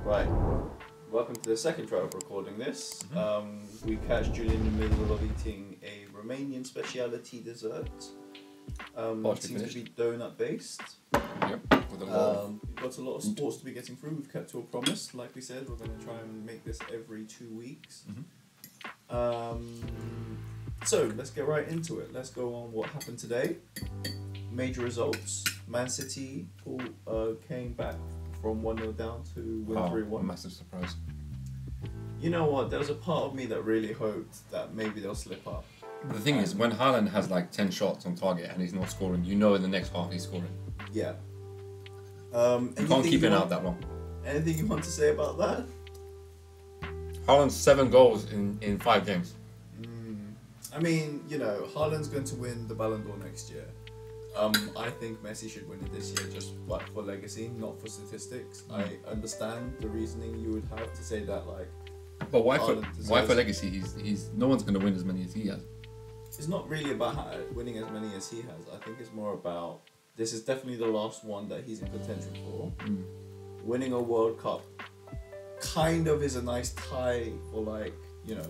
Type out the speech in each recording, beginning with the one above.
Right. Welcome to the second try of recording this. We catch Julian in the middle of eating a Romanian speciality dessert. It seems to be donut based. Yep. With We've got a lot of sports to be getting through. We've kept to a promise. Like we said, we're going to try and make this every 2 weeks. So let's get right into it. Let's go on what happened today. Major results. Man City came back from 1-0 down to win 3-1. Massive surprise. You know what? There was a part of me that really hoped that maybe they'll slip up. The thing is, when Haaland has like 10 shots on target and he's not scoring, you know in the next half he's scoring. Yeah. You can't keep it out that long. Anything you want to say about that? Haaland's 7 goals in 5 games. I mean, you know, Haaland's going to win the Ballon d'Or next year. I think Messi should win it this year just for legacy, not for statistics. I understand the reasoning you would have to say that, like. But why for legacy? He's no one's going to win as many as he has. It's not really about winning as many as he has. I think it's more about this is definitely the last one that he's in contention for. Winning a World Cup kind of is a nice tie for, like, you know,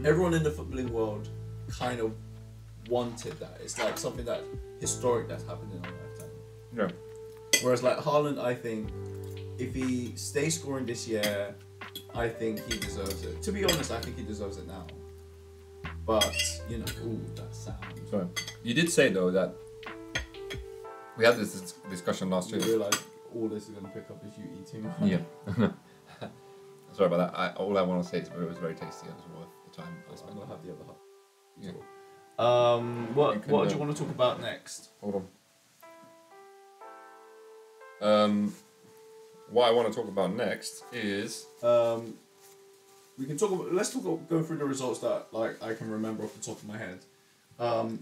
everyone in the footballing world kind of wanted that. It's like something that historic that's happened in our lifetime. Yeah. Whereas like Haaland, I think if he stays scoring this year, I think he deserves it. To be honest, I think he deserves it now. But you know, that sound. Sorry. You did say though that we had this discussion last year. You realise all this is going to pick up is you eating. Yeah. Sorry about that. All I want to say is it was very tasty. It was worth the time I spent. I'm gonna have the other half. Yeah. What do you want to talk about next? Hold on. What I want to talk about next is we can talk about. Go through the results that like I can remember off the top of my head.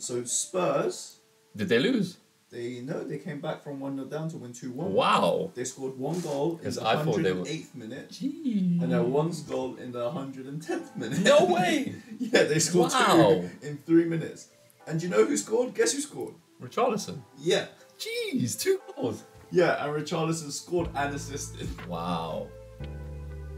So Spurs. Did they lose? They came back from 1-0 down to win 2-1. Wow. They scored 1 goal in the I thought 108th minute. Jeez. And then 1 goal in the 110th minute. No way! Yeah, they scored 2 in 3 minutes. And you know who scored? Guess who scored? Richarlison. Yeah. Jeez, 2 goals. Yeah, and Richarlison scored and assisted. Wow.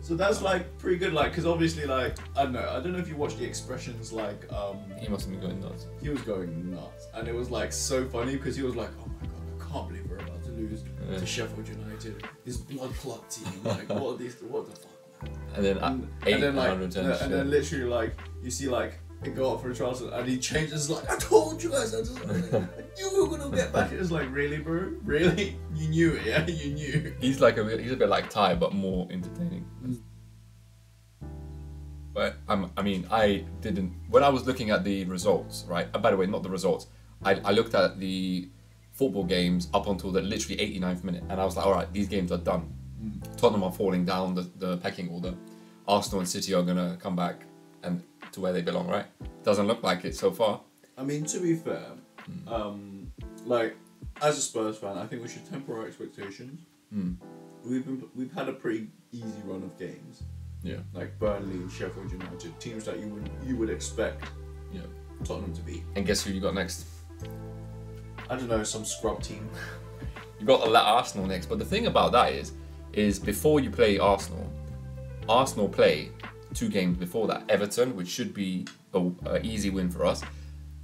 So that's like pretty good, like, because obviously, like, I don't know if you watched the expressions, like, he must have been going nuts. He was going nuts, and it was like so funny because he was like, "Oh my god, I can't believe we're about to lose to Sheffield United, this blood clot team. Like, what the fuck, man?" And then and then literally like you see like it go up for Richarlison, and he changes like, "I told you guys, I knew we were gonna get back." It was like, really, bro, really, you knew it, yeah, you knew. He's a bit like Ty, but more entertaining. But I mean, I didn't. When I was looking at the results, right? By the way, not the results. I looked at the football games up until the literally 89th minute, and I was like, all right, these games are done. Tottenham are falling down the pecking order. Arsenal and City are gonna come back and to where they belong, right? Doesn't look like it so far. I mean, to be fair, like as a Spurs fan, I think we should temper our expectations. We've had a pretty easy run of games. Yeah. Like Burnley and Sheffield United, teams that you would expect Tottenham to beat. And guess who you got next? I don't know, some scrub team. You got Arsenal next, but the thing about that is before you play Arsenal play 2 games before that. Everton, which should be an easy win for us.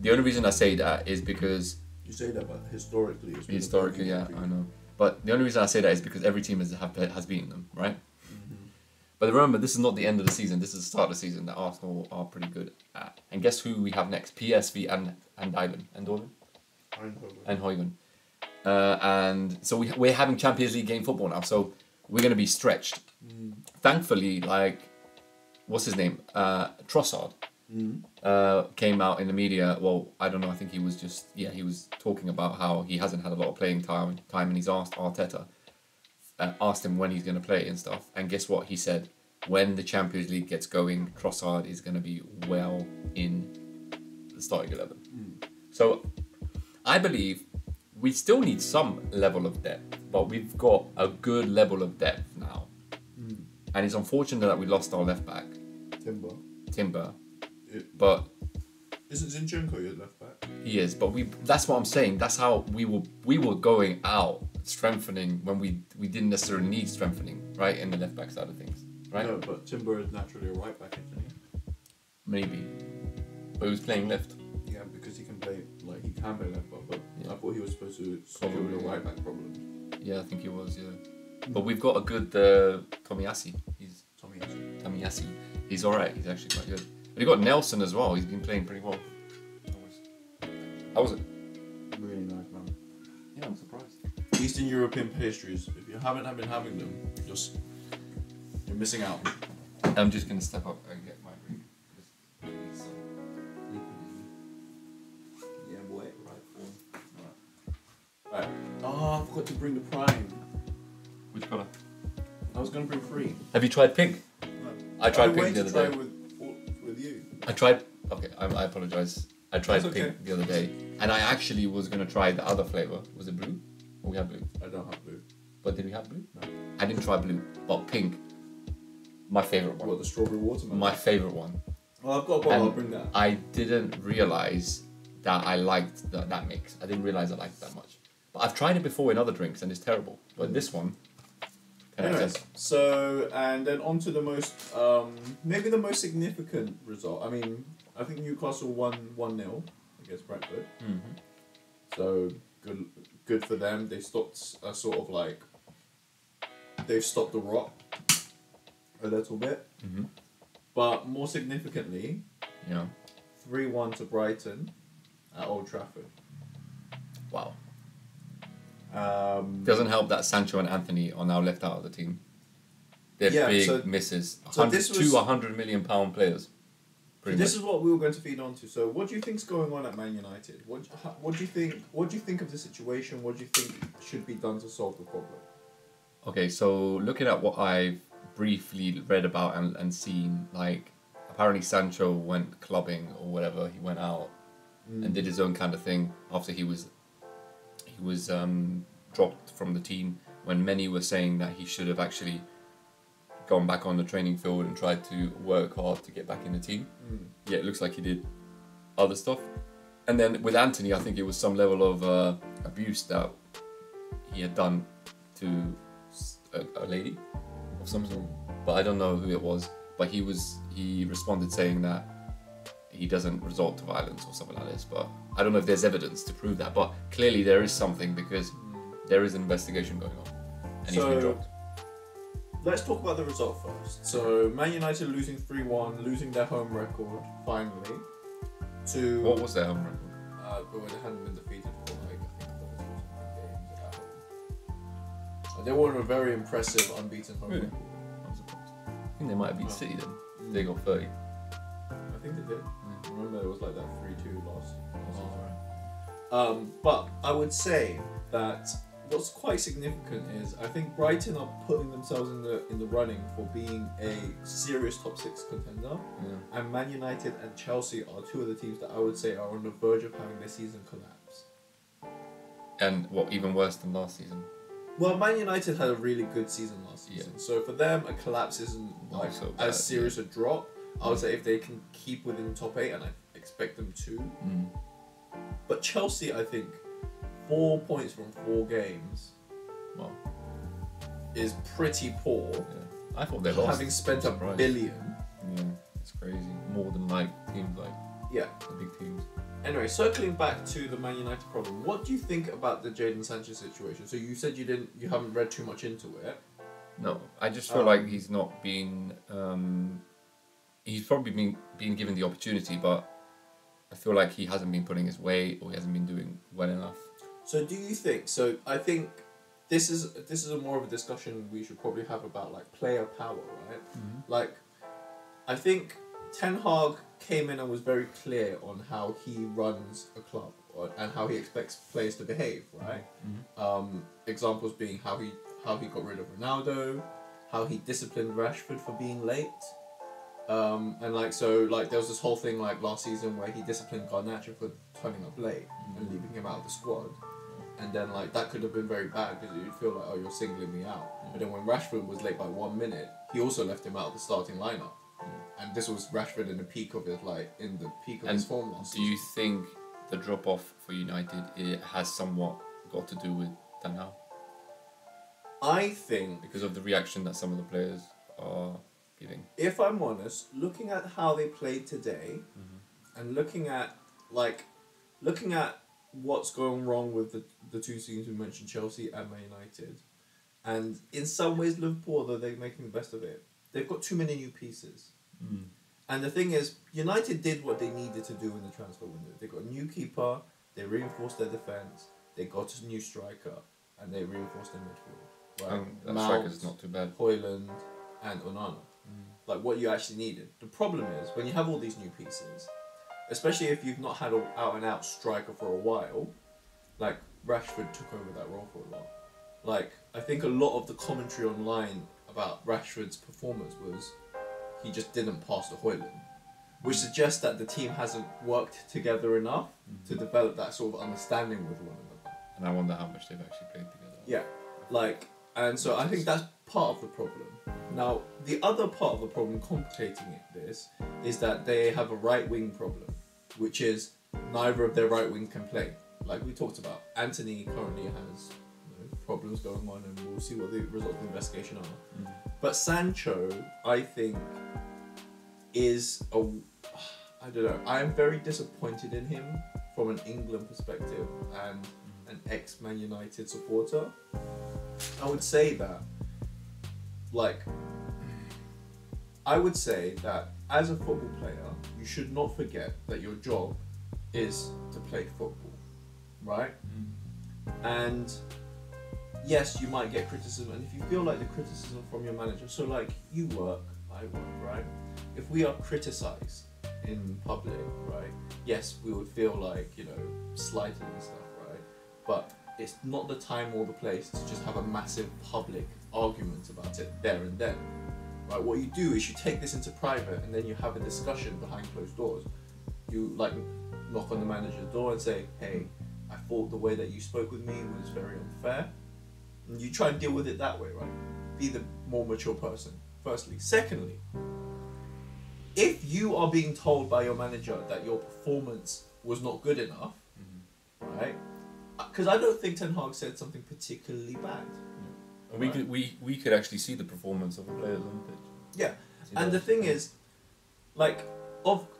The only reason I say that is because you say that, but historically, yeah, I know. But the only reason I say that is because every team has beaten them, right? But remember, this is not the end of the season. This is the start of the season that Arsenal are pretty good at. And guess who we have next? PSV and Eindhoven. And so we're having Champions League game football now. So we're going to be stretched. Thankfully, like, what's his name? Trossard came out in the media. Well, I don't know. I think he was talking about how he hasn't had a lot of playing time, and he's asked Arteta. Asked him when he's going to play and stuff, and guess what he said? When the Champions League gets going, Trossard is going to be well in the starting 11. So I believe we still need some level of depth, but we've got a good level of depth now. And it's unfortunate that we lost our left back, Timber. But isn't Zinchenko your left back? He is, but that's what I'm saying. That's how we were going out strengthening when we didn't necessarily need strengthening. right, in the left back side of things, right? No, but Timber is naturally a right back, isn't he? Maybe, but he was playing left. Yeah, because he can play left back, but Yeah. I thought he was supposed to solve the right back problem. Yeah, I think he was. Yeah, but we've got a good Tomiyasu. He's Tomiyasu. He's all right. He's actually quite good. But you got Nelson as well. He's been playing pretty well. How was it? Really nice, man. Yeah, I'm surprised. Eastern European pastries. If you haven't been having them, you're missing out. I'm just gonna step up and get my drink. Yeah, boy. Right. Oh, I forgot to bring the prime. Which colour? I was gonna bring 3. Have you tried pink? No. I tried pink the other day. With you. I tried. Okay, I apologize. I tried That's pink okay. the other day, and I actually was gonna try the other flavor. Was it blue? Or we have blue? I don't have blue. But did we have blue? No. I didn't try blue, but pink. My favorite one. What, the strawberry watermelon? My favorite one. Well, I've got a bottle. I'll bring that. I didn't realize that I liked that mix. I didn't realize I liked it that much. But I've tried it before in other drinks, and it's terrible. But this one. Anyways, so and then on to the most, maybe the most significant result. I mean, I think Newcastle won 1-0 against Brentford. Mm-hmm. So good for them. They stopped they've stopped the rot a little bit. Mm-hmm. But more significantly, Yeah. 3-1 to Brighton at Old Trafford. Wow. Doesn't help that Sancho and Antony are now left out of the team. They're big misses. So 100 million pound players. This is what we were going to feed on to. So, what do you think's going on at Man United? What do you think? What do you think of the situation? What do you think should be done to solve the problem? Okay, so looking at what I've briefly read about and seen, like apparently Sancho went clubbing or whatever. He went out and did his own kind of thing after he was dropped from the team, when many were saying that he should have actually gone back on the training field and tried to work hard to get back in the team. Yeah, it looks like he did other stuff. And then with Antony, I think it was some level of abuse that he had done to a lady of some sort. But I don't know who it was. But he responded saying that he doesn't resort to violence or something like this. But I don't know if there's evidence to prove that. But clearly there is something, because there is an investigation going on. And he's been dropped. Let's talk about the result first. So, Man United losing 3-1, losing their home record, finally. What was their home record? But they hadn't been defeated for I think 30 games at home. They were on a very impressive unbeaten home record. I'm surprised. I think they might have beat City then. They got 30. I think they did. Remember, it was like that 3-2 loss. But I would say that what's quite significant is I think Brighton are putting themselves in the running for being a serious top 6 contender, and Man United and Chelsea are 2 of the teams that I would say are on the verge of having their season collapse. And what, even worse than last season? Well, Man United had a really good season last season, so for them a collapse isn't like so bad, as serious a drop. I would say if they can keep within top 8, and I expect them to. But Chelsea, I think, 4 points from 4 games, well, is pretty poor. Yeah. I thought they lost. Having spent a billion. Yeah, it's crazy. More than like teams like the big teams. Anyway, circling back to the Man United problem, what do you think about the Jadon Sancho situation? So you said you haven't read too much into it. No, I just feel like he's not been. He's probably been given the opportunity, but I feel like he hasn't been putting his weight, or he hasn't been doing well enough. So do you think? So I think this is a more of a discussion we should probably have about like player power, right? Like, I think Ten Hag came in and was very clear on how he runs a club and how he expects players to behave, right? Examples being how he got rid of Ronaldo, how he disciplined Rashford for being late. And there was this whole thing like last season where he disciplined Garnacho for turning up late and leaving him out of the squad. And then that could have been very bad, because you'd feel like, oh, you're singling me out. But then when Rashford was late by 1 minute, he also left him out of the starting lineup. And this was Rashford in the peak of his his form last season. Do you think the drop off for United has somewhat got to do with Ten Hag? I think, because of the reaction that some of the players are giving. if I'm honest, looking at how they played today, and looking at what's going wrong with the two teams we mentioned, Chelsea and Man United, and in some ways Liverpool, though they're making the best of it, they've got too many new pieces. And the thing is, United did what they needed to do in the transfer window. They got a new keeper, they reinforced their defence, they got a new striker, and they reinforced their midfield. Right? That Mount, striker's not too bad. Haaland, and Onana. Like what you actually needed. The problem is, when you have all these new pieces, especially if you've not had an out-and-out striker for a while, like Rashford took over that role for a lot. Like, I think a lot of the commentary online about Rashford's performance was he just didn't pass to Haaland, which suggests that the team hasn't worked together enough to develop that sort of understanding with one another. And I wonder how much they've actually played together. Yeah, like, and so I think that's part of the problem. Now, the other part of the problem complicating this is that they have a right wing problem, which is neither of their right wing can play. Like we talked about, Antony currently has problems going on, and we'll see what the results of the investigation are. But Sancho, I think, is I don't know. I am very disappointed in him from an England perspective and an ex-Man United supporter. I would say that, as a football player, you should not forget that your job is to play football, right? And yes, you might get criticism, and if you feel like the criticism from your manager, so like you work, I work, right? If we are criticised in public, right? Yes, we would feel like, slighted and stuff, right? But it's not the time or the place to just have a massive public argument about it there and then, right? What you do is you take this into private, and then you have a discussion behind closed doors. You knock on the manager's door and say, hey, I thought the way that you spoke with me was very unfair. And you try and deal with it that way, right? Be the more mature person, firstly. Secondly, if you are being told by your manager that your performance was not good enough, right? Because I don't think Ten Hag said something particularly bad. Right? We could actually see the performance of the players on the pitch. Yeah, and the thing is,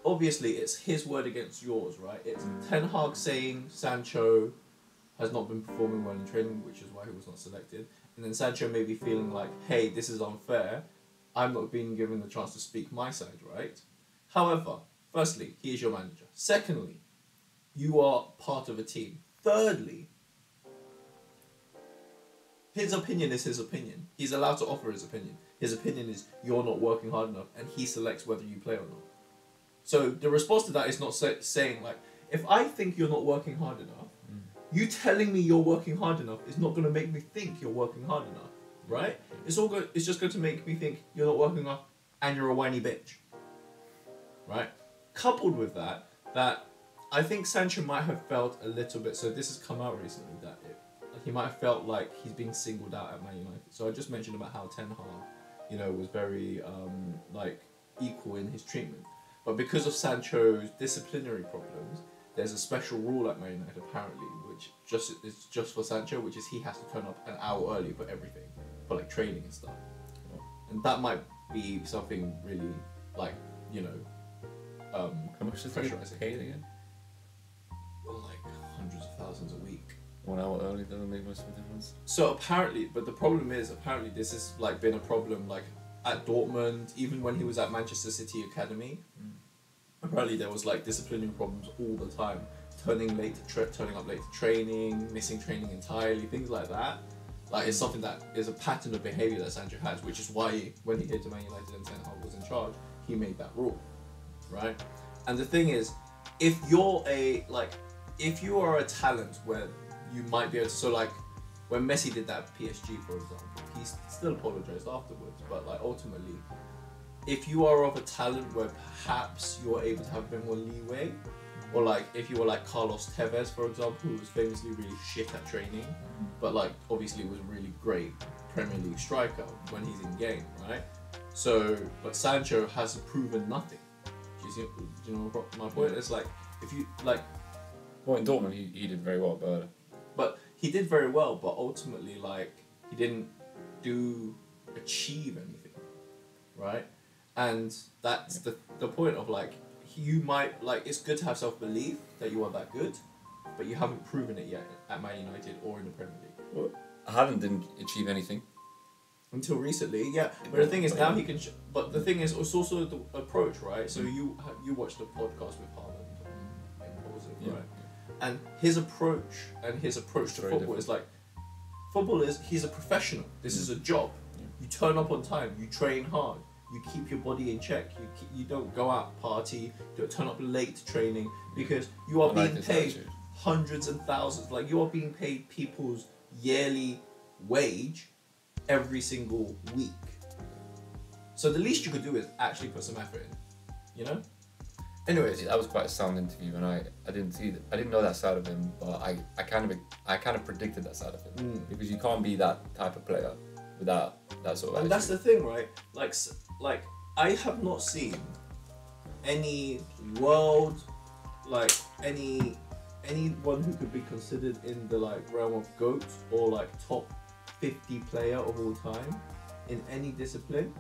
obviously it's his word against yours, right? It's Ten Hag saying Sancho has not been performing well in training, which is why he was not selected. And then Sancho may be feeling like, hey, this is unfair. I'm not being given the chance to speak my side, right? However, firstly, he is your manager. Secondly, you are part of a team. Thirdly, his opinion is his opinion. He's allowed to offer his opinion. His opinion is you're not working hard enough, and he selects whether you play or not. So the response to that is not saying, if I think you're not working hard enough, you telling me you're working hard enough is not going to make me think you're working hard enough, right? It's just going to make me think you're not working enough and you're a whiny bitch, right? Coupled with that I think Sancho might have felt a little bit, so this has come out recently, that he might have felt like he's being singled out at Man United. So I just mentioned about how Ten Hag, was very equal in his treatment. But because of Sancho's disciplinary problems, there's a special rule at Man United apparently, which is just for Sancho, which is he has to turn up an hour early for everything, for training and stuff. And that might be something really how much does pressurizing. paid again? Well, hundreds of thousands a week. 1 hour early doesn't make much of a difference. So apparently, but the problem is, this has been a problem at Dortmund, even when he was at Manchester City Academy. Apparently there was disciplinary problems all the time, turning up late to training, missing training entirely, things like that. It's something that is a pattern of behaviour that Sancho has, which is why when he came to Man United and Ten Hag was in charge, he made that rule, right? And the thing is, if you are a talent where you might be able to, when Messi did that at PSG, for example, he still apologised afterwards, but ultimately, if you are of a talent where perhaps you're able to have a bit more leeway, or if you were Carlos Tevez, for example, who was famously really shit at training, but obviously was a really great Premier League striker when he's in game, right? So, but Sancho has proven nothing. Do you know my point? It's if you Well, in Dortmund he did very well, but he did very well, but ultimately he didn't achieve anything, right? And that's the point of like, you might, like, it's good to have self-belief that you are that good, but you haven't proven it yet at Man United or in the Premier League. Well, Haaland didn't achieve anything. Until recently, yeah. But the thing is, now he can... but the thing is, it's also the approach, right? So you watched the podcast with Haaland, right? And his approach to football different. is like, football is, he's a professional. This is a job. You turn up on time. You train hard. You keep your body in check. You don't go out party. You don't turn up late to training, because you are being paid hundreds and thousands. Like, you are being paid people's yearly wage every single week. So the least you could do is actually put some effort in, you know? Anyways, that was quite a sound interview, and I didn't know that side of him, but I kind of predicted that side of him, because you can't be that type of player without that sort of and attitude. that's the thing, right? Like I have not seen any world, like anyone who could be considered in the like realm of GOATs or like top 50 player of all time in any discipline,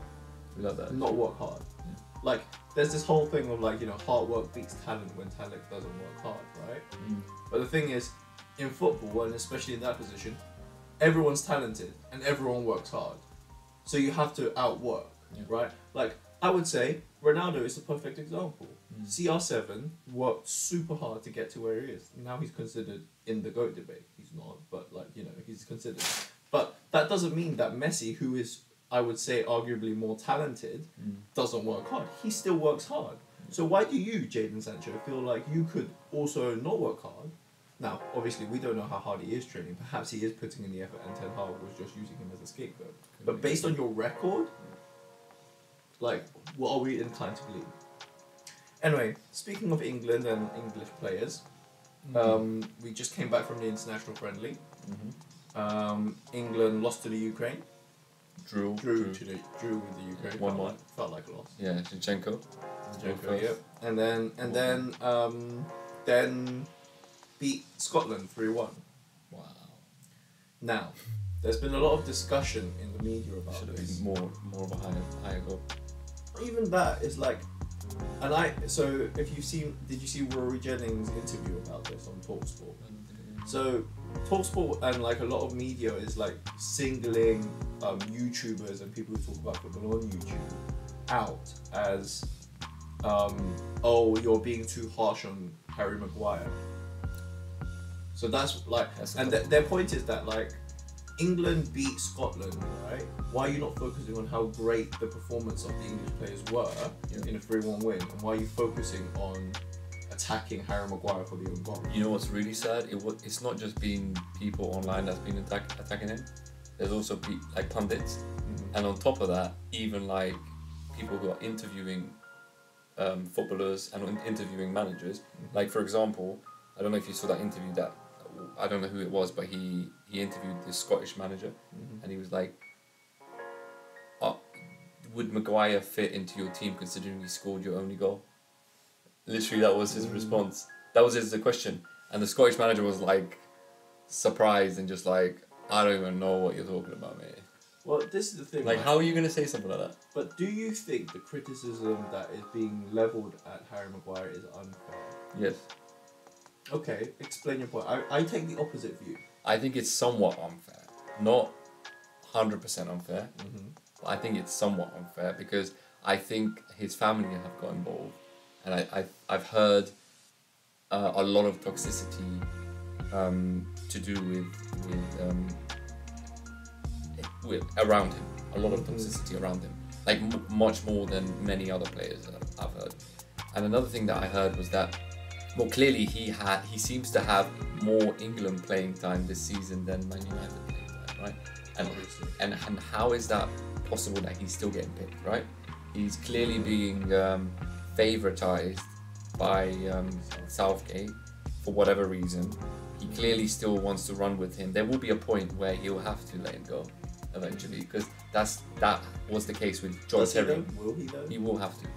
We love that. not work hard. Yeah. Like, there's this whole thing of like, you know, hard work beats talent when talent doesn't work hard, right? But the thing is, in football, and especially in that position, everyone's talented and everyone works hard. So you have to outwork, right? Like, I would say Ronaldo is the perfect example. CR7 worked super hard to get to where he is. Now he's considered in the GOAT debate. He's not, but like, you know, he's considered. But that doesn't mean that Messi, who is, I would say, arguably more talented, doesn't work hard. He still works hard. So why do you, Jadon Sancho, feel like you could also not work hard? Now, obviously, we don't know how hard he is training. Perhaps he is putting in the effort and Ten Hag was just using him as a scapegoat. But based on your record, like, what are we inclined to believe? Anyway, speaking of England and English players, we just came back from the international friendly. England lost to the Ukraine. Drew with the Ukraine. 1-1. Felt like a loss. Yeah, Zinchenko. Yep. And then beat Scotland 3-1. Wow. Now, there's been a lot of discussion in the media about Should have this. been more of a higher goal. Even that is like, so if you've seen, did you see Rory Jennings' interview about this on TalkSport? So TalkSport and like a lot of media is like singling YouTubers and people who talk about football on YouTube out as oh, you're being too harsh on Harry Maguire. So that's like, and their point is that like, England beat Scotland, right? Why are you not focusing on how great the performance of the English players were in a 3-1 win? And why are you focusing on attacking Harry Maguire for the own goal? You know what's really sad? It's not just been people online that's been attacking him. There's also like pundits, and on top of that, even like people who are interviewing footballers and interviewing managers. Like, for example, I don't know if you saw that interview that, I don't know who it was, but he interviewed this Scottish manager, and he was like, would Maguire fit into your team considering he scored your only goal? Literally, that was his response. That was the question. And the Scottish manager was like surprised and just like, I don't even know what you're talking about, mate. Well, this is the thing. Like, right? how are you going to say something like that? But do you think the criticism that is being levelled at Harry Maguire is unfair? Yes. Okay, explain your point. I take the opposite view. I think it's somewhat unfair. Not 100% unfair. But I think it's somewhat unfair because I think his family have got involved. And I've heard a lot of toxicity to do with around him. A lot of toxicity around him. Like much more than many other players that I've heard. And another thing that I heard was that, well, clearly he seems to have more England playing time this season than Man United playing time, right? And how is that possible that he's still getting picked, right? He's clearly being favoritised by Southgate for whatever reason. He clearly still wants to run with him. There will be a point where he'll have to let him go eventually, because that was the case with John Terry. Will he though? He will have to.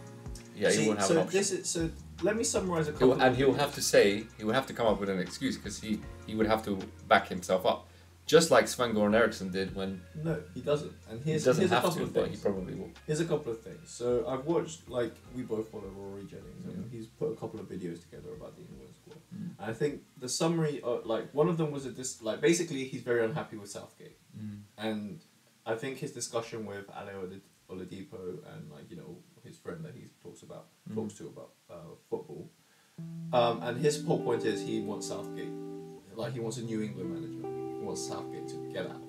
Yeah, See, he won't have an option. So let me summarise a couple. He will have to come up with an excuse, because he would have to back himself up. Just like Sven-Goran Eriksson did when... No, he doesn't. And He here's doesn't a have couple to, of but things. he probably will. Here's a couple of things. So I've watched, like, we both follow Rory Jennings, and he's put a couple of videos together about the England squad. And I think the summary, like, one of them was basically he's very unhappy with Southgate. And I think his discussion with Ale Oladipo and, like, you know, his friend that he talks to about football. And his whole point is he wants Southgate. Like, he wants a New England manager. He wants Southgate to get out.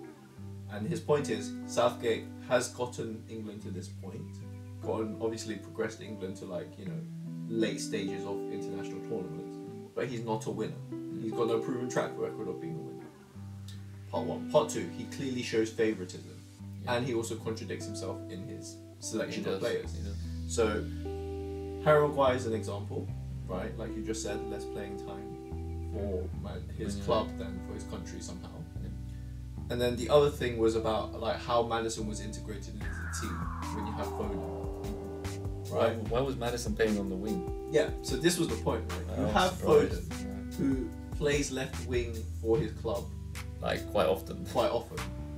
And his point is, Southgate has gotten England to this point, obviously progressed England to, like, you know, late stages of international tournaments, but he's not a winner. He's got no proven track record of being a winner. Part one. Part two, he clearly shows favouritism, and he also contradicts himself in his selection of players. So, Harry Maguire is an example, right? Like you just said, less playing time for his club than for his country somehow. And then the other thing was about, like, how Maddison was integrated into the team when you have Foden, right? Why was Maddison playing on the wing? Yeah, so this was the point, right? You have Foden, who plays left wing for his club, like quite often,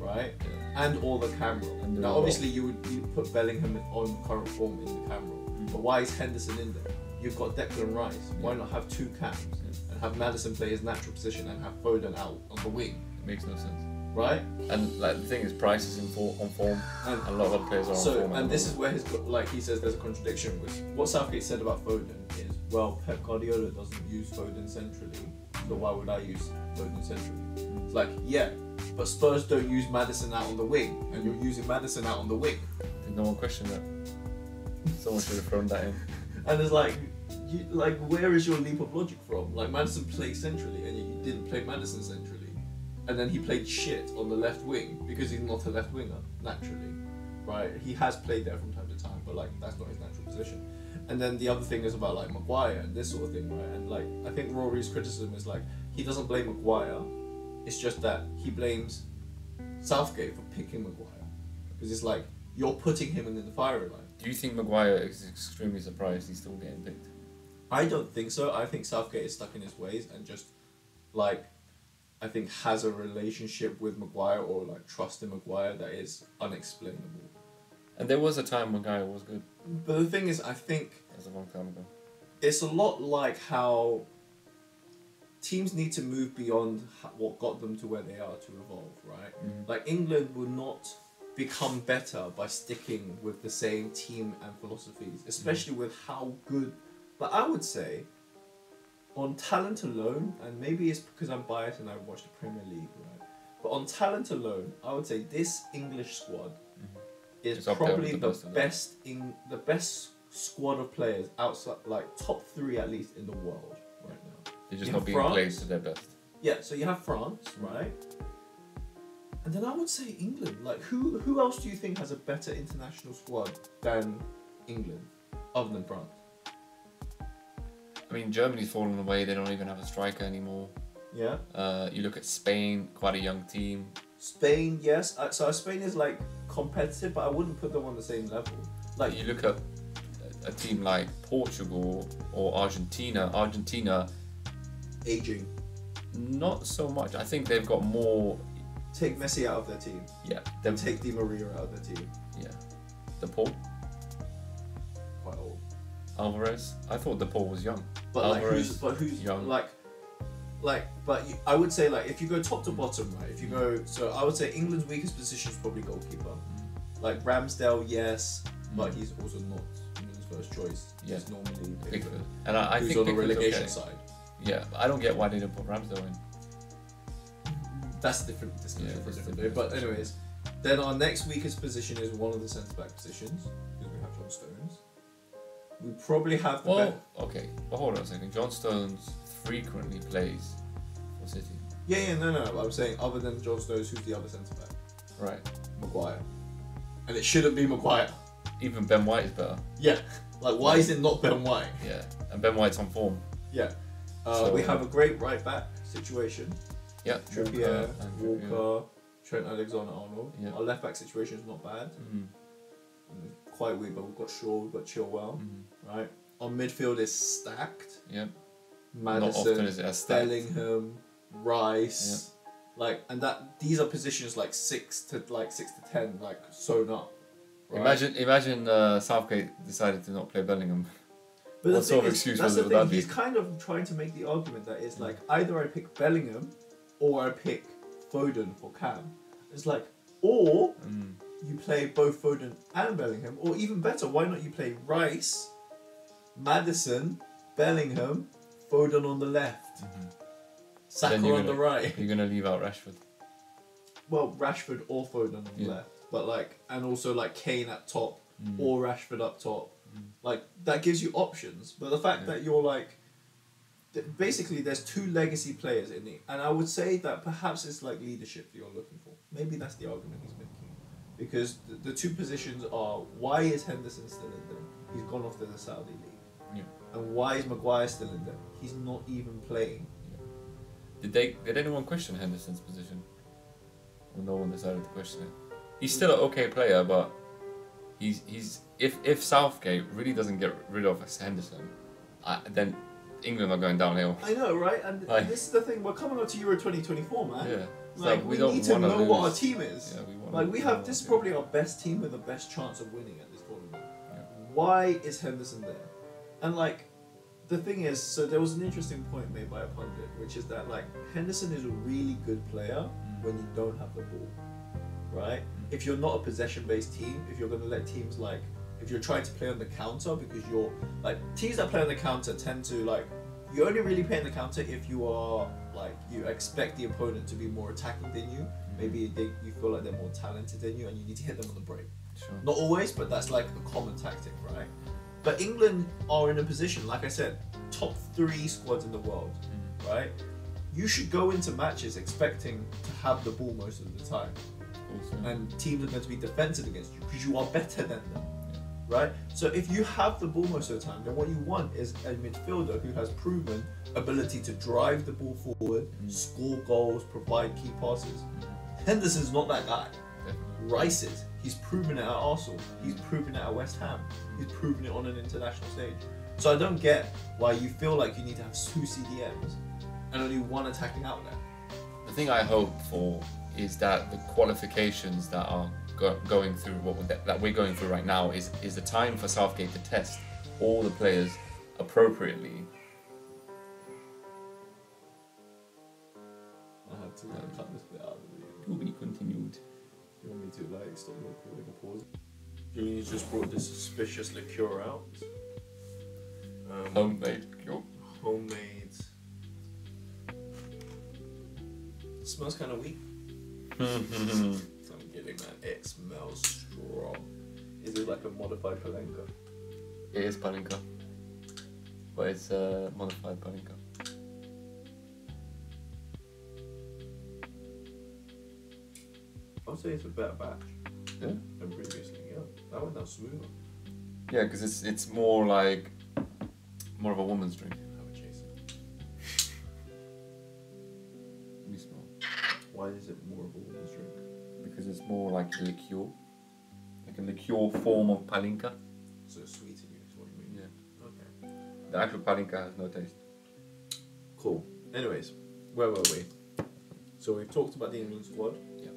right? And all the camera. Now, obviously, you put Bellingham on current form in the camera, but why is Henderson in there? You've got Declan Rice. Why not have two cams and have Maddison play his natural position and have Foden out on the wing? It makes no sense. Right? And, like, the thing is, Price is on form, and a lot of other players are on form. And this is where he says there's a contradiction with what Southgate said about Foden is, well, Pep Guardiola doesn't use Foden centrally, so why would I use Foden centrally? It's like, yeah, but Spurs don't use Maddison out on the wing, and you're using Maddison out on the wing. Did no one question that? Someone should have thrown that in. And it's like, where is your leap of logic from? Like, Maddison plays centrally, and you didn't play Maddison centrally. And then he played shit on the left wing because he's not a left winger, naturally, right? He has played there from time to time, but, like, that's not his natural position. And then the other thing is about, like, Maguire and this sort of thing, right? And, like, I think Rory's criticism is, like, he doesn't blame Maguire, it's just that he blames Southgate for picking Maguire. Because it's like, you're putting him in the firing line. Do you think Maguire is extremely surprised he's still getting picked? I don't think so. I think Southgate is stuck in his ways and just, like, I think has a relationship with Maguire or, like, trust in Maguire that is unexplainable. And there was a time Maguire was good. But the thing is, I think That's a long time ago. It's a lot like how teams need to move beyond what got them to where they are to evolve, right? Like, England will not become better by sticking with the same team and philosophies, especially with how good, but I would say, on talent alone, and maybe it's because I'm biased and I watched the Premier League, right? But on talent alone, I would say this English squad is probably the best squad of players outside, like, top 3 at least in the world right now. They're just not being played to their best. Yeah, so you have France, right? And then I would say England. Like, who else do you think has a better international squad than England, other than France? I mean, Germany's fallen away. They don't even have a striker anymore. Yeah. You look at Spain, quite a young team. Spain, yes. So Spain is, like, competitive, but I wouldn't put them on the same level. Like, you look at a team like Portugal or Argentina. Argentina, aging. Not so much. I think they've got more. Take Messi out of their team. Yeah. Then take Di Maria out of their team. Yeah. DePaul. Quite old. Alvarez. I thought DePaul was young. But, Alvarez, like, who's young? I would say, like, if you go top to bottom, right? If you go, so I would say England's weakest position is probably goalkeeper. Like, Ramsdale, yes, but he's also not England's first choice. Yeah. He's normally Pickford. And I who's think on the Pickford's relegation okay. side. Yeah, but I don't get why they didn't put Ramsdale in. That's a different discussion for a that's different day. But anyways, then our next weakest position is one of the centre-back positions, because we have John Stones. We probably have the okay, but hold on a second. John Stones frequently plays for City. Yeah, no. I'm saying other than John Stones, who's the other centre-back? Right. Maguire. And it shouldn't be Maguire. Even Ben White is better. Yeah. Like, why is it not Ben White? Yeah, and Ben White's on form. Yeah. We have a great right-back situation. Yeah. Trippier, Walker, Trent Alexander-Arnold. Yeah. Our left-back situation is not bad. Quite weak, but we've got Shaw, we've got Chilwell. Right? Our midfield is stacked. Yeah. Maddison, Not often is it as stacked. Bellingham, Rice. Like, and that these are positions like 6 to 10, like sewn up. Right? Imagine Southgate decided to not play Bellingham. But the What sort thing of is, excuse that's would the that thing. be? He's kind of trying to make the argument that it's like either I pick Bellingham or I pick Foden for Cam. It's like, or you play both Foden and Bellingham, or even better, why not you play Rice, Maddison, Bellingham, Foden on the left, Saka on the right. You're gonna leave out Rashford. Well, Rashford or Foden on the left, but like, and also like Kane at top or Rashford up top. Like, that gives you options. But the fact that you're like, basically there's 2 legacy players in the, and I would say that perhaps it's like leadership that you're looking for. Maybe that's the argument he's making. Because the 2 positions are, why is Henderson still in there? He's gone off to the Saudi League. Yeah. And why is Maguire still in there? He's not even playing. Yeah. Did anyone question Henderson's position? Or no one decided to question it? He's still an okay player, but he's if Southgate really doesn't get rid of Henderson, then England are going downhill. I know, right? And this is the thing. We're coming up to Euro 2024, man. Yeah. Like, we need to know what our team is. Yeah, we have this is probably our best team with the best chance of winning at this tournament. Yeah. Why is Henderson there? And like, the thing is, so there was an interesting point made by a pundit, which is that like Henderson is a really good player when you don't have the ball, right? If you're not a possession-based team, if you're going to let teams like, if you're trying to play on the counter, because you're like, teams that play on the counter tend to like, you only really play on the counter if you are like, you expect the opponent to be more attacking than you. Maybe you feel like they're more talented than you and you need to hit them on the break. Sure. Not always, but that's like a common tactic, right? But England are in a position, like I said, top 3 squads in the world, right? You should go into matches expecting to have the ball most of the time. Awesome. And teams are going to be defensive against you because you are better than them, right? So if you have the ball most of the time, then what you want is a midfielder who has proven ability to drive the ball forward, score goals, provide key passes. Henderson's not that guy. Rice is. He's proven it at Arsenal. He's proven it at West Ham. He's proven it on an international stage. So I don't get why you feel like you need to have 2 CDMs and only 1 attacking outlet. The thing I hope for is that the qualifications that are going through that we're going through right now is the time for Southgate to test all the players appropriately. I had to cut this bit out of the video. To be continued. Do you want me to like stop the recording or pause? Julian's just brought this suspicious liqueur out. Homemade. Homemade. It smells kind of weak. I'm kidding, man. It smells strong. Is it like a modified Palenka? It is Palenka, but it's a modified Palenka. I would say it's a better batch Yeah. than previously. Yeah, that went down smoother. Yeah, because it's more like more of a woman's drink. Have a chaser. Let me smell. Why is it more of a woman's drink? Because it's more like a liqueur form of Palenka. So it's sweet to you, is what you mean? Yeah. Okay. The actual Palenka has no taste. Cool. Anyways, where were we? So we've talked about the England squad. Yeah.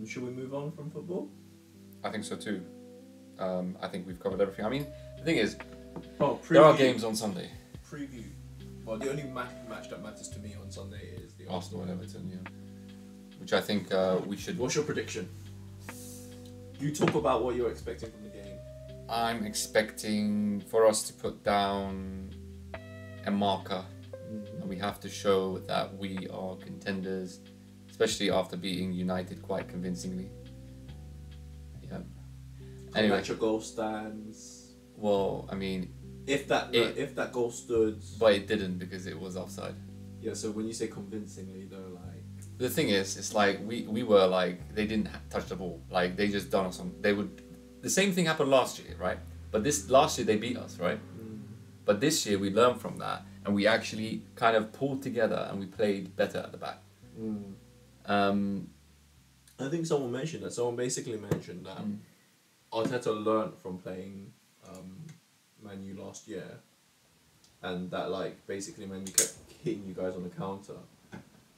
Should we move on from football? I think so too. I think we've covered everything. I mean, the thing is, Preview. there are games on Sunday. Preview. Well, the only match that matters to me on Sunday is the Arsenal and Everton, yeah. Which I think we should. What's your prediction? You talk about what you're expecting from the game. I'm expecting for us to put down a marker. And we have to show that we are contenders, especially after beating United quite convincingly. Yeah. Anyway, Your goal stands. well, I mean, If that goal stood. but it didn't because it was offside. Yeah. So when you say convincingly, though, like. The thing is, it's like we were like they didn't touch the ball. Like they just done us on. They would. The same thing happened last year, right? But last year they beat us, right? But this year we learned from that and we actually kind of pulled together and we played better at the back. I think someone mentioned that. Someone basically mentioned that Arteta learned from playing Man U last year, and that like basically Man U kept hitting you guys on the counter.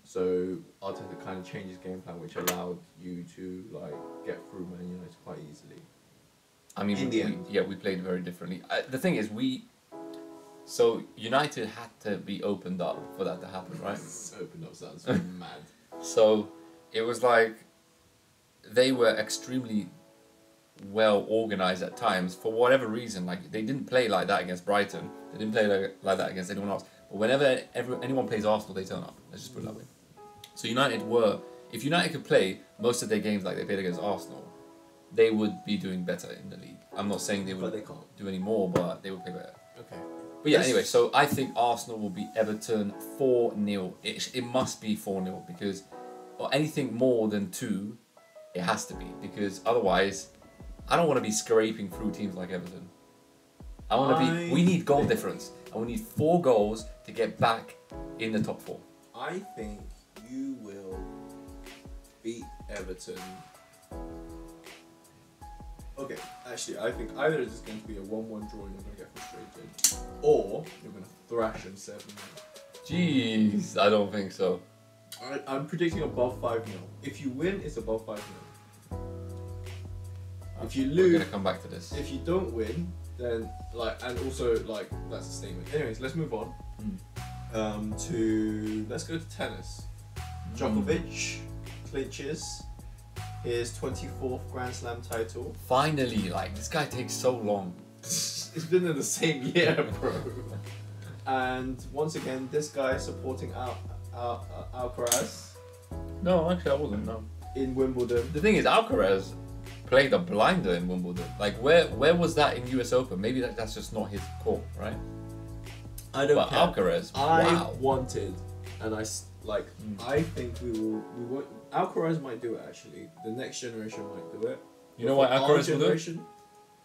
So Arteta kind of changed his game plan, which allowed you to like get through Man United quite easily. I mean, we played very differently. The thing is, so United had to be opened up for that to happen, right? Opened up sounds mad. So it was like they were extremely well organized at times for whatever reason. Like they didn't play like that against Brighton. They didn't play like that against anyone else. But whenever anyone plays Arsenal, they turn up. Let's just put it that way. So if United could play most of their games like they played against Arsenal, they would be doing better in the league. I'm not saying they would do any more, but they would play better. Okay. But yeah, anyway, so I think Arsenal will beat Everton 4-0. It must be 4-0 because, or anything more than 2, it has to be, because otherwise, I don't want to be scraping through teams like Everton. We need goal difference, and we need 4 goals to get back in the top 4. I think you will beat Everton. Okay, actually, I think either it's just going to be a 1-1 draw and you're going to get frustrated, or you're going to thrash them 7-0. Jeez, I don't think so. I'm predicting above 5-0. If you win, it's above 5-0. If you lose, we're going to come back to this. If you don't win, then and also that's a statement. Anyways, let's move on. Let's go to tennis. Djokovic clinches his 24th Grand Slam title. Finally, this guy takes so long. It's been in the same year, bro. And once again, this guy supporting Alcaraz. No, actually, I wasn't. No. In Wimbledon. The thing is, Alcaraz played a blinder in Wimbledon. Where was that in US Open? Maybe that's just not his court, right? I don't care. Alcaraz, I wanted, and I think we will. Alcaraz might do it actually. The next generation might do it. You know why Alcaraz will do it?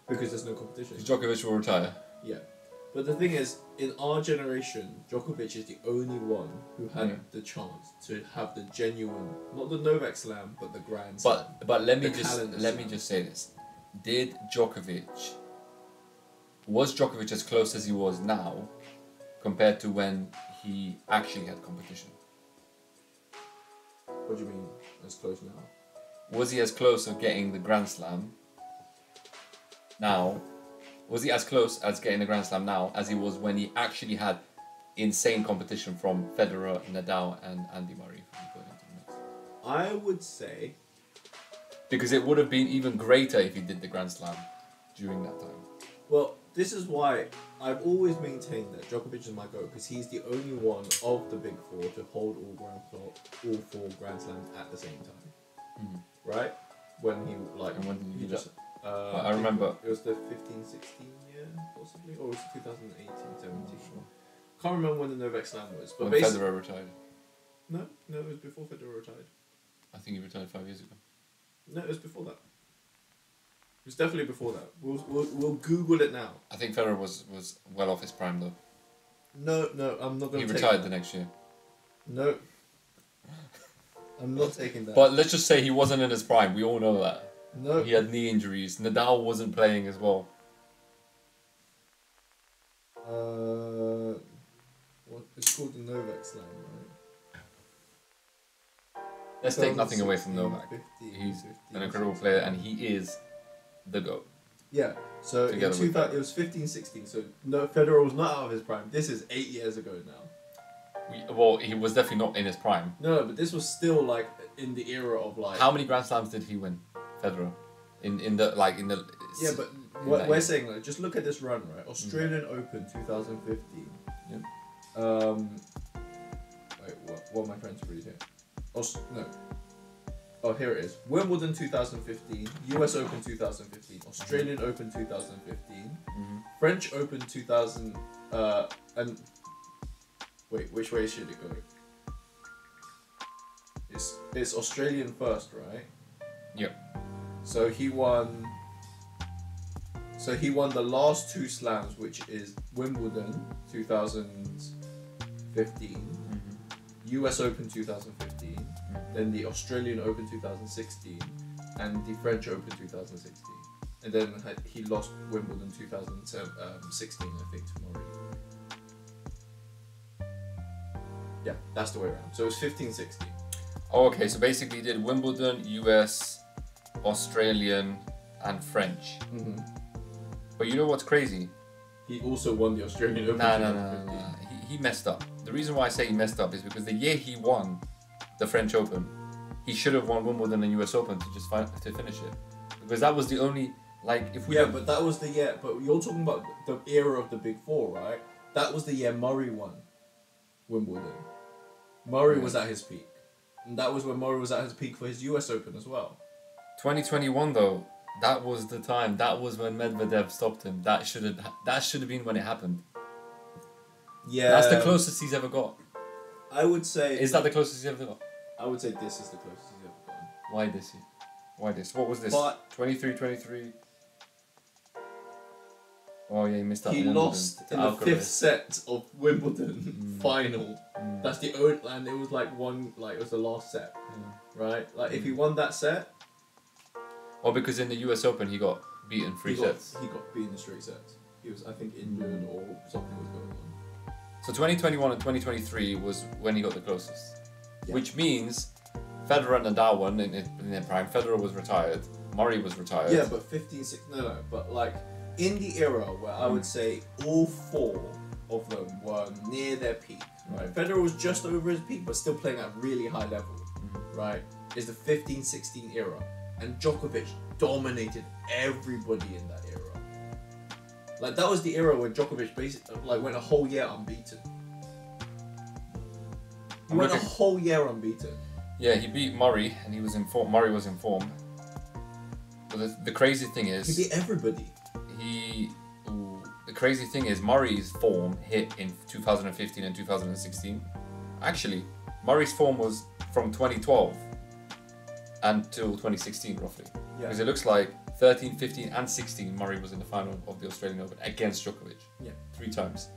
Because there's no competition. Djokovic will retire. Yeah. But the thing is, in our generation, Djokovic is the only one who had the chance to have the genuine, not the Novak Slam, but the Grand Slam. But let me just say this: was Djokovic as close as he was now, compared to when he actually had competition? What do you mean, as close now? Was he as close of getting the Grand Slam now? Was he as close as getting the Grand Slam now as he was when he actually had insane competition from Federer, Nadal, and Andy Murray? I would say... Because it would have been even greater if he did the Grand Slam during that time. Well, this is why I've always maintained that Djokovic is my GOAT, because he's the only one of the big 4 to hold all 4 Grand Slams at the same time. Right? When he And when did he do just... that? I remember. It was the 15-16 year, possibly? Or was it 2018-17? Can't remember when the Novak Slam was. But when Federer retired. No, it was before Federer retired. I think he retired 5 years ago. No, it was before that. It was definitely before that. We'll Google it now. I think Federer was well off his prime though. No, I'm not going to He retired the next year. No. I'm not taking that. But let's just say he wasn't in his prime. We all know that. No. He had knee injuries. Nadal wasn't playing as well. It's called the Novak Slam, right? Let's take nothing away from Novak. 15, He's 15, an incredible player, and he is the GOAT. Yeah. So in 2000, it was 15-16. So no, Federer was not out of his prime. This is 8 years ago now. He was definitely not in his prime. No, but this was still in the era of How many Grand Slams did he win, Federer? Yeah, but what we're saying, just look at this run, right? Australian Open 2015. Yep. Wait, what am I trying to read here? No. Oh, here it is. Wimbledon 2015, US Open 2015, Australian Open 2015, French Open 2000, and wait, which way should it go? It's Australian first, right? Yep. So he won the last 2 slams, which is Wimbledon 2015, US Open 2015, then the Australian Open 2016, and the French Open 2016. And then he lost Wimbledon 2016, I think, to Murray. Yeah, that's the way around. So it was 15-16. Oh, okay, so basically he did Wimbledon, US, Australian, and French. Mm-hmm. But you know what's crazy? He also won the Australian Open. No. He messed up. The reason why I say he messed up is because the year he won the French Open, he should have won Wimbledon and US Open to just to finish it. Because that was the only, like, if we... Yeah, but that was the year, but you're talking about the era of the Big Four, right? That was the year Murray won Wimbledon. Murray was at his peak. And that was when Murray was at his peak for his US Open as well. 2021 though, that was the time. That was when Medvedev stopped him. That should have been when it happened. Yeah. That's the closest he's ever got. I would say... Is that the closest he's ever got? I would say this is the closest he's ever gotten. Why this? Why this? What was this? But 23. Oh yeah, he missed out. he Wimbledon lost to in the Alcaraz. 5th set of Wimbledon final. That's the only... And it was like one... Like, it was the last set. Right? Like, if he won that set... Or because in the US Open he got beaten 3 sets. He got beaten in straight sets. He was, I think, injured or something was going on. So 2021 and 2023 was when he got the closest. Yeah. Which means Federer and Nadal won in their prime. Federer was retired. Murray was retired. Yeah, but 15-6... No. But, like, in the era where I would say all 4 of them were near their peak, right? Federer was just over his peak, but still playing at really high level, right? Is the 15-16 era. And Djokovic dominated everybody in that era. Like, that was the era when Djokovic basically, like, went a whole year unbeaten. He went a whole year unbeaten. Yeah, he beat Murray, and he was in form. Murray was in form. But the crazy thing is... He beat everybody. The crazy thing is Murray's form hit in 2015 and 2016. Actually, Murray's form was from 2012 until 2016 roughly. Yeah. Because it looks like 13, 15 and 16 Murray was in the final of the Australian Open against Djokovic. Yeah. 3 times.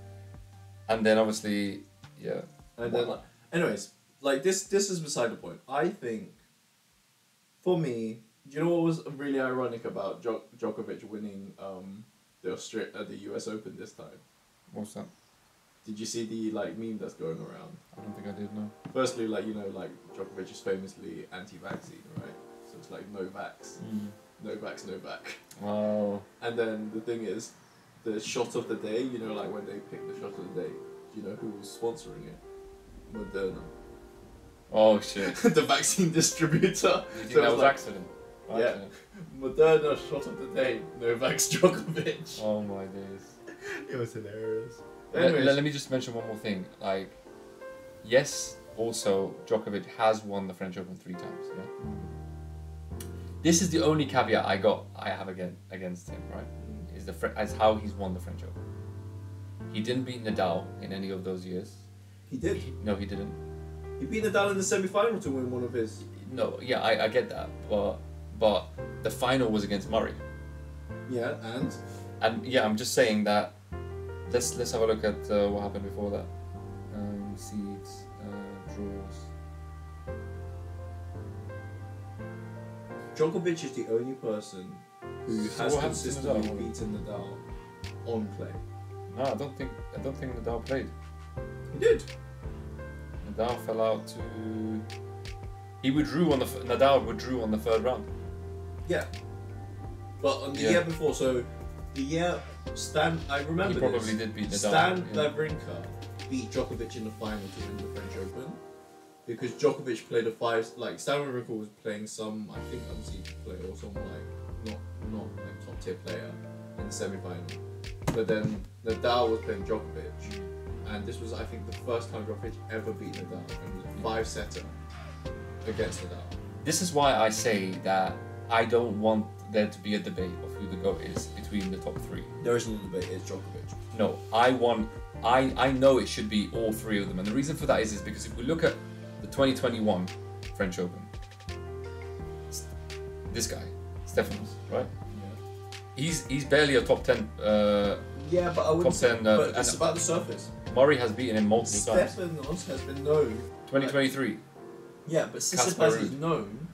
And then obviously, yeah. And then, like, anyways, like, this is beside the point. I think, for me, do you know what was really ironic about Djokovic winning the US Open this time? What's that? Did you see the, like, meme that's going around? I don't think I did, no. Firstly, like, you know, like, Djokovic is famously anti-vaccine, right? So it's like, no vax. No vax, no vac. Wow. And then the thing is, the shot of the day, you know, like, when they pick the shot of the day, do you know who was sponsoring it? Moderna. Oh, shit. The vaccine distributor. You think So that was like, accident? Yeah. Accident. Moderna shot of the day, Novak Djokovic. Oh my days. It was hilarious. Let me just mention one more thing. Like, yes, also Djokovic has won the French Open 3 times. Yeah. This is the only caveat I have against him, right? Is how he's won the French Open. He didn't beat Nadal in any of those years. He did. No, he didn't. He beat Nadal in the semi-final to win one of his. No, yeah, I get that, but the final was against Murray. Yeah, And yeah, I'm just saying that. Let's have a look at what happened before that. Seeds, draws. Djokovic is the only person who So has what happened to consistently Nadal? beaten Nadal on clay. No, I don't think Nadal played. He did. Nadal fell out to. He withdrew on the Nadal withdrew on the 3rd round. Yeah. But on the year before, so the year I remember He probably did beat Nadal. Stan Wawrinka beat Djokovic in the final to win the French Open because Djokovic played Stan Wawrinka was playing some, I think, unseeded player or some not like top tier player in the semi-final. But then Nadal was playing Djokovic, and this was, I think, the first time Djokovic ever beat Nadal, and it was a 5-setter against Nadal. This is why I say that I don't want there to be a debate of who the GOAT is between the top 3. There isn't a debate, it's Djokovic. No, I know it should be all 3 of them, and the reason for that is because if we look at the 2021 French Open, this guy, Stefanos, right? Yeah. He's barely a top 10. Yeah, but I wouldn't top 10. But it's about the surface. Murray has beaten him multiple times. Stefanos has been known. 2023. Yeah, but Tsitsipas is known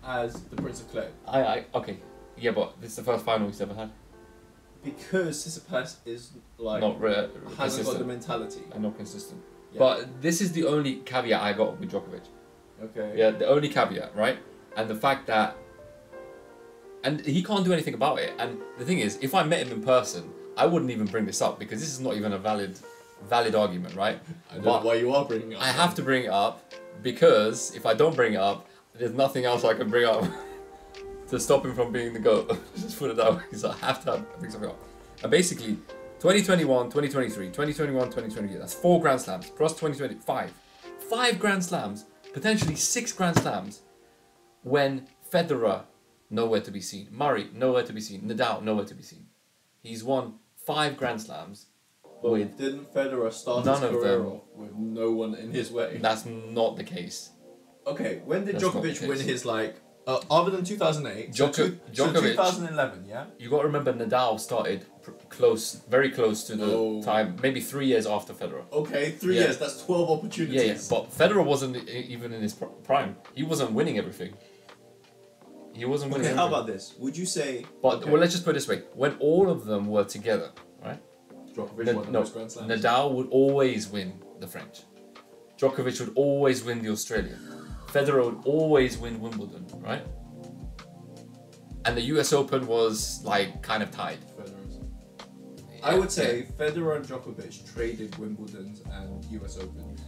as the Prince of Clay. Okay. Yeah, but this is the first final he's ever had. Because Tsitsipas is like Not hasn't got the mentality. And not consistent. Yeah. But this is the only caveat I got with Djokovic. Okay. Yeah, the only caveat, right? And the fact that, and he can't do anything about it. And the thing is, if I met him in person, I wouldn't even bring this up because this is not even a valid argument, right? I don't know why you are bringing it up. I have to bring it up because if I don't bring it up, there's nothing else I can bring up to stop him from being the GOAT. Just put it that way, because I have to bring something up. And basically, 2021, 2023, 2021, 2023, that's 4 Grand Slams, plus 2025. 5 Grand Slams, potentially 6 Grand Slams, when Federer, nowhere to be seen. Murray, nowhere to be seen. Nadal, nowhere to be seen. He's won 5 Grand Slams. But didn't Federer start his career off with no one in his way? That's not the case. Okay, when did Djokovic win his, like, other than 2008, Djokovic, 2011, yeah? You got to remember Nadal started very close to the time, maybe 3 years after Federer. Okay, 3 years, that's 12 opportunities. Yeah, but Federer wasn't even in his prime. He wasn't winning everything. He wasn't winning everything. How about this? Would you say... But, well, let's just put it this way. When all of them were together, right? Djokovic won the most Grand Slams. Nadal would always win the French. Djokovic would always win the Australian. Federer would always win Wimbledon, right? And the US Open was, like, kind of tied. I would say Federer and Djokovic traded Wimbledons and US Opens.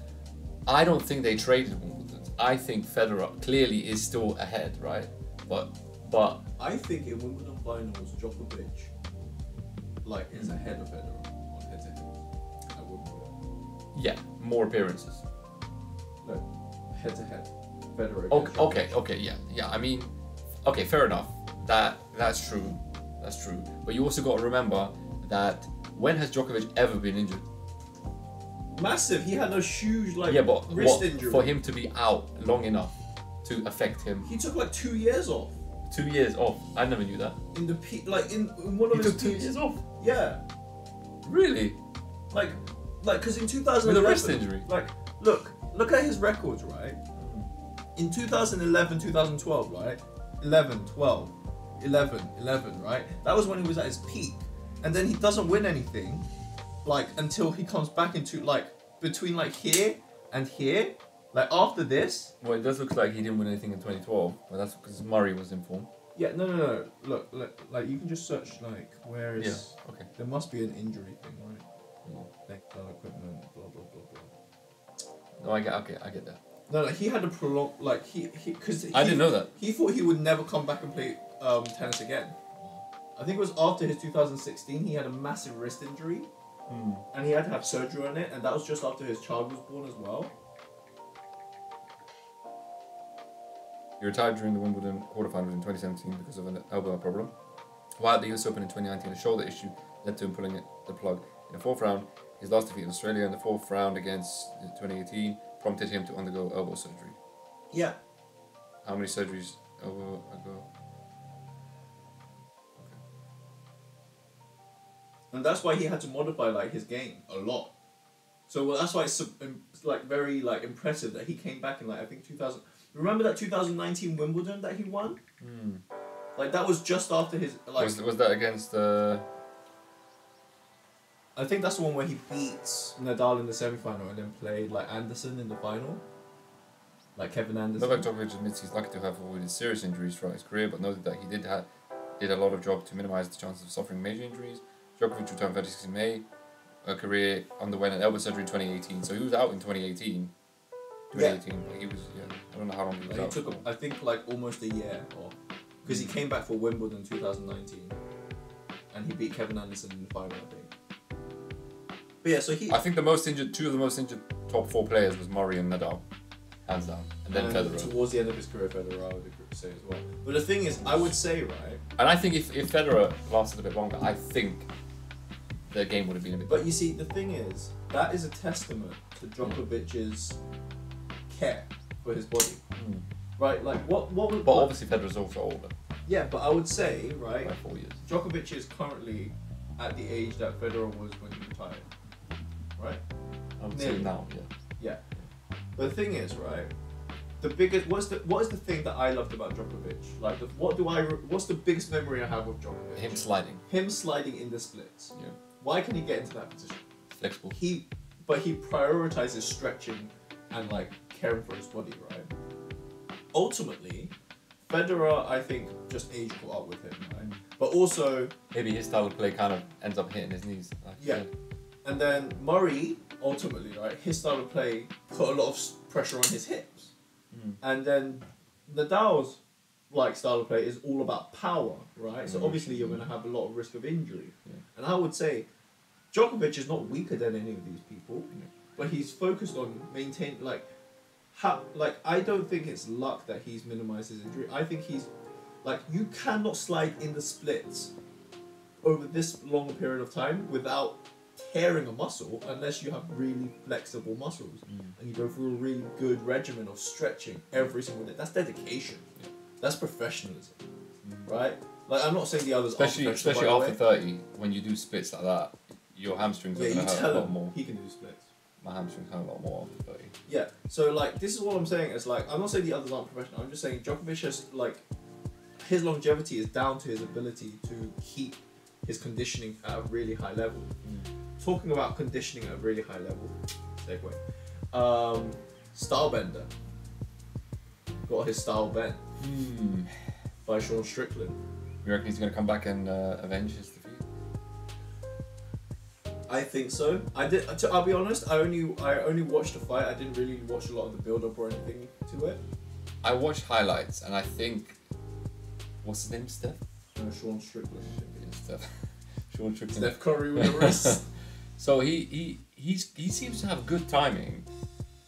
I don't think they traded Wimbledons. I think Federer clearly is still ahead, right? But I think in Wimbledon finals, Djokovic, like, is ahead of Federer on head-to-head at Wimbledon. Yeah, more appearances. No, head-to-head. Federer. Okay, yeah. I mean, okay, fair enough. That's true. But you also got to remember that when has Djokovic ever been injured? Massive. He had a huge wrist injury. For him to be out long enough to affect him. He took like 2 years off. 2 years off. I never knew that. In the in one of his took 2 years off. Yeah. Really? Like, because in 2011. With a wrist injury. Like, look at his records, right? In 2011, 2012, right? 11, 12, 11, right? That was when he was at his peak. And then he doesn't win anything, like, until he comes back into, like, between, like, here and here. Like, after this... Well, it does look like he didn't win anything in 2012, but that's because Murray was in form. Yeah, no. Look, like, you can just search, like, where is... Yeah, okay. There must be an injury thing, right? Tactile equipment, blah, blah, blah, blah. No, I get that. No, he had a prolonged, like, because I didn't know that. He thought he would never come back and play tennis again. I think it was after his 2016, he had a massive wrist injury, and he had to have surgery on it, and that was just after his child was born as well. He retired during the Wimbledon quarterfinals in 2017 because of an elbow problem. While at the US Open in 2019, a shoulder issue led to him pulling the plug. In the 4th round, his last defeat in Australia in the 4th round against 2018 prompted him to undergo elbow surgery. Yeah. How many surgeries ago? Okay. And that's why he had to modify, like, his game a lot. So that's why it's like very, like, impressive that he came back in, like, I think 2000. Remember that 2019 Wimbledon that he won? Like, that was just after his, like... Was that against I think that's the one where he beats Nadal in the semi-final and then played, like, Anderson in the final. Like Kevin Anderson. Novak Djokovic admits he's lucky to have avoided serious injuries throughout his career, but noted that he did a lot of job to minimise the chances of suffering major injuries. Djokovic returned 36 in May. A career underwent an elbow surgery in 2018, so he was out in 2018. But he was, I don't know how long he was out. He took, I think, like, almost a year off. Because he came back for Wimbledon 2019. And he beat Kevin Anderson in the final, I think. But yeah, so I think two of the most injured top 4 players was Murray and Nadal. Hands down. And then Federer. Towards the end of his career, Federer, I would say as well. But the thing is, I would say, right... And I think if Federer lasted a bit longer, I think the game would have been a bit better. But you see, the thing is, that is a testament to Djokovic's care for his body. Right? Like, what would... But obviously Federer's also older. Yeah, but I would say, right... By 4 years. Djokovic is currently at the age that Federer was when he retired. Right? I would say now, Yeah. But the thing is, right, the biggest, what is the thing that I loved about Djokovic? Like, what's the biggest memory I have of Djokovic? Him sliding. Him sliding in the splits. Yeah. Why can he get into that position? Flexible. but he prioritizes stretching and like caring for his body, right? Ultimately, Federer, I think, just age caught up with him, right? But also maybe his style of play kind of ends up hitting his knees. Like yeah, and then Murray, ultimately, right, his style of play put a lot of pressure on his hips, and then Nadal's like style of play is all about power, right? So obviously you're going to have a lot of risk of injury, and I would say Djokovic is not weaker than any of these people, but he's focused on maintaining I don't think it's luck that he's minimized his injury. I think he's like, you cannot slide in the splits over this long a period of time without tearing a muscle unless you have really flexible muscles and you go through a really good regimen of stretching every single day. That's dedication. That's professionalism, right? Like, I'm not saying the others especially after 30, when you do splits like that, your hamstrings are going to hurt a lot more. He can do splits. My hamstrings hurt a lot more after 30. Yeah, so like, this is what I'm saying. It's like, I'm not saying the others aren't professional. I'm just saying Djokovic has, like, his longevity is down to his ability to keep his conditioning at a really high level. Talking about conditioning at a really high level, segue. Stylebender got his style bent by Sean Strickland. You reckon he's going to come back and avenge his defeat? I think so. I'll be honest. I only watched the fight. I didn't really watch a lot of the build-up or anything to it. I watched highlights, and I think, what's his name? Steph? Sean Strickland. Steph. Sean Strickland. Steph Curry with a wrist. So he seems to have good timing,